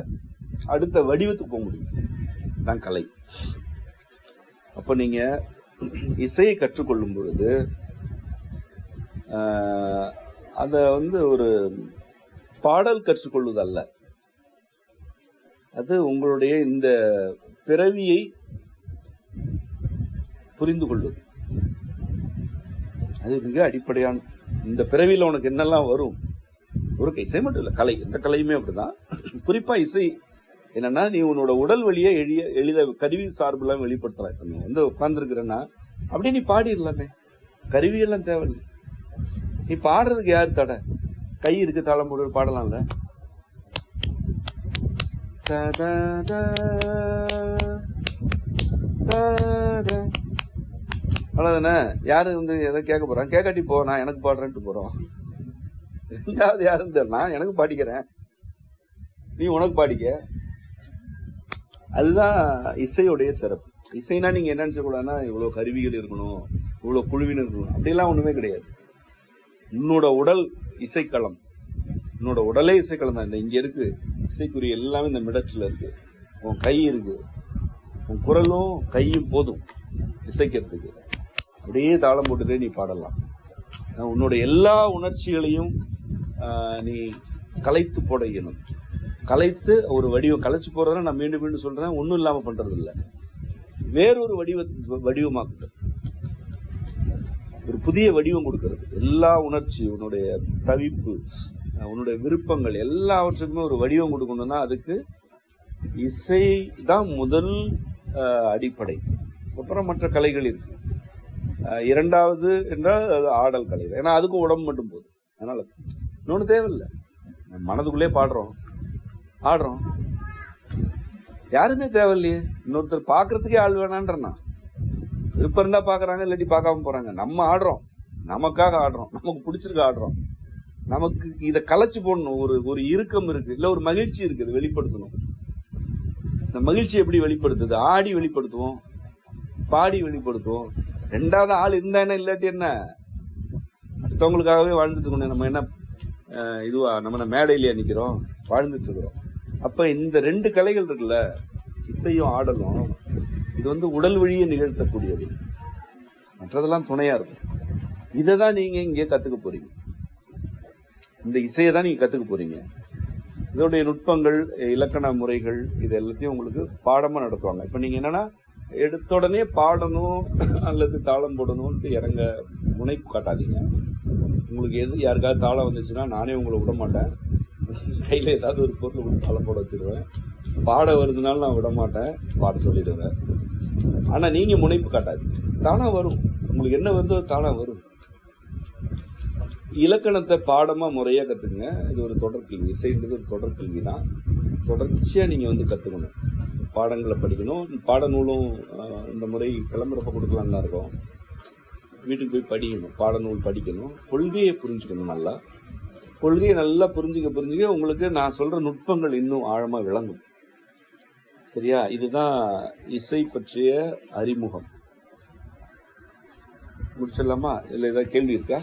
அடுத்த வடிவத்துக்கு போக முடியும். தான் கலை. அப்ப நீங்க இசையை கற்றுக்கொள்ளும் பொழுது அத வந்து ஒரு பாடல் கற்றுக்கொள்வது அல்ல, அது உங்களுடைய இந்த பிறவியை புரிந்து கொள்வது. அது மிக அடிப்படையானது. இந்த பிறவியில் உனக்கு என்னெல்லாம் வரும். ஒரு இசை மட்டும் இல்லை, கலை, எந்த கலையுமே அப்படிதான். குறிப்பா இசை என்னன்னா, நீ உன்னோட உடல் வழியை எளித கருவி சார்பெல்லாம் வெளிப்படுத்தலாம். இப்ப நீ வந்து உட்கார்ந்துருக்கிறன்னா அப்படியே நீ பாடிடலாமே, கருவியெல்லாம் தேவையில்லை. நீ பாடுறதுக்கு யாரு தடை? கை இருக்கு, தாளம் போட்டு பாடலாம்ல. அவ்வளவுதானே. யாரு வந்து எதை கேட்க போறான்? கேட்காட்டி போ, நான் எனக்கு பாடுறேன்ட்டு போறோம். ரெண்டாவது யாருன்னு தெரியல, நான் எனக்கு பாடிக்கிறேன், நீ உனக்கு பாடிக்க. அதுதான் இசையோடைய சிறப்பு. இசைனா நீங்க என்ன நினைச்சக்கூடாதுன்னா இவ்வளவு கருவிகள் இருக்கணும், இவ்வளவு குழுவினர் இருக்கணும், அப்படிலாம் ஒண்ணுமே கிடையாது. உன்னோட உடல் இசைக்களம், உன்னோட உடலே இசைக்களம் தான். இந்த இங்க இருக்கு இசைக்குரிய எல்லாமே இந்த மிடற்றில் இருக்கு. உன் கை இருக்கு, உன் குரலும் கையும் போதும் இசைக்கிறதுக்கு. அப்படியே தாளம் போட்டுட்டே நீ பாடலாம். உன்னோட எல்லா உணர்ச்சிகளையும் நீ கலைத்து போட இயலும். கலைத்து ஒரு வடிவம் கலைச்சு போறதுன்னா நான் மீண்டும் மீண்டும் சொல்றேன், ஒன்றும் இல்லாம பண்றது இல்லை, வேறொரு வடிவமாக்குறது, ஒரு புதிய வடிவம் கொடுக்கறது. எல்லா உணர்ச்சி, உன்னுடைய தவிப்பு, உன்னுடைய விருப்பங்கள் எல்லாவற்றுக்குமே ஒரு வடிவம் கொடுக்கணும்னா அதுக்கு இசை தான் முதல் அடிப்படை. அப்புறம் மற்ற கலைகள் இருக்கு. இரண்டாவது என்றால் அது ஆடல் கலை. ஏன்னா அதுக்கும் உடம்பு மட்டும் போதும். அதனால இன்னொன்று தேவையில்லை. மனதுக்குள்ளே பாடுறோம், ஆடுறோம், யாருமே தேவையில்லையே. இன்னொருத்தர் பாக்குறதுக்கே ஆள் வேணான்றா. விருப்பம் இருந்தா பாக்குறாங்க, இல்லாட்டி பார்க்காம போறாங்க. நம்ம ஆடுறோம், நமக்காக ஆடுறோம், நமக்கு பிடிச்சிருக்க ஆடுறோம். நமக்கு இதை கலைச்சு போடணும். ஒரு இறுக்கம் இருக்கு, இல்ல ஒரு மகிழ்ச்சி இருக்குது, வெளிப்படுத்தணும். இந்த மகிழ்ச்சி எப்படி வெளிப்படுத்துது? ஆடி வெளிப்படுத்துவோம், பாடி வெளிப்படுத்துவோம். ரெண்டாவது ஆள் இருந்தா என்ன, இல்லாட்டி என்ன? அடுத்தவங்களுக்காகவே வாழ்ந்துட்டு இருக்கணும். நம்ம என்ன இதுவா, நம்ம மேடையிலேயே நிக்கிறோம், வாழ்ந்துட்டு இருக்கிறோம். அப்ப இந்த ரெண்டு கலைகள் இருக்குல்ல, இசையும் ஆடலும், இது வந்து உடல் வழியை நிகழ்த்தக்கூடியது. மற்றதெல்லாம் துணையா இருக்கும். இதை தான் நீங்க இங்கே கத்துக்க போறீங்க. இந்த இசையை தான் நீங்க கத்துக்க போறீங்க. இதோடைய நுட்பங்கள், இலக்கண முறைகள், இது எல்லாத்தையும் உங்களுக்கு பாடமா நடத்துவாங்க. இப்ப நீங்க என்னன்னா எடுத்த உடனே பாடணும் அல்லது தாளம் போடணும்ட்டு இறங்க முனைப்பு காட்டாதீங்க. உங்களுக்கு யாருக்காவது தாளம் வந்துச்சுன்னா நானே உங்களை விட மாட்டேன். கையில ஏதாவது ஒரு பொருள் கொடுத்து தாளம் போட வச்சிருவேன். பாட வருதுனாலும் நான் விட மாட்டேன், பாட சொல்லிடுவேன். ஆனா நீங்க முனைப்பு காட்டாதீங்க. தானா வரும், உங்களுக்கு என்ன வருதோ தானா வரும். இலக்கணத்தை பாடமா முறையா கத்துக்குங்க. இது ஒரு தொடர்கல்வி. இசைன்றது ஒரு தொடர்கல்வி தான். தொடர்ச்சியா நீங்க வந்து கத்துக்கணும், பாடங்களை படிக்கணும். பாடநூலும் இந்த முறை கிளம்புறப்ப கொடுக்கலான்னு தான் இருக்கும். வீட்டுக்கு போய் படிக்கணும், பாடநூல் படிக்கணும், கொள்கையை புரிஞ்சுக்கணும். நல்லா கொள்கையை நல்லா புரிஞ்சுக்க உங்களுக்கு நான் சொல்ற நுட்பங்கள் இன்னும் ஆழமா விளங்கும். சரியா? இதுதான் இசை பற்றிய அறிமுகம். முடிச்சிடலாமா? இதுல ஏதாவது கேள்வி இருக்கா?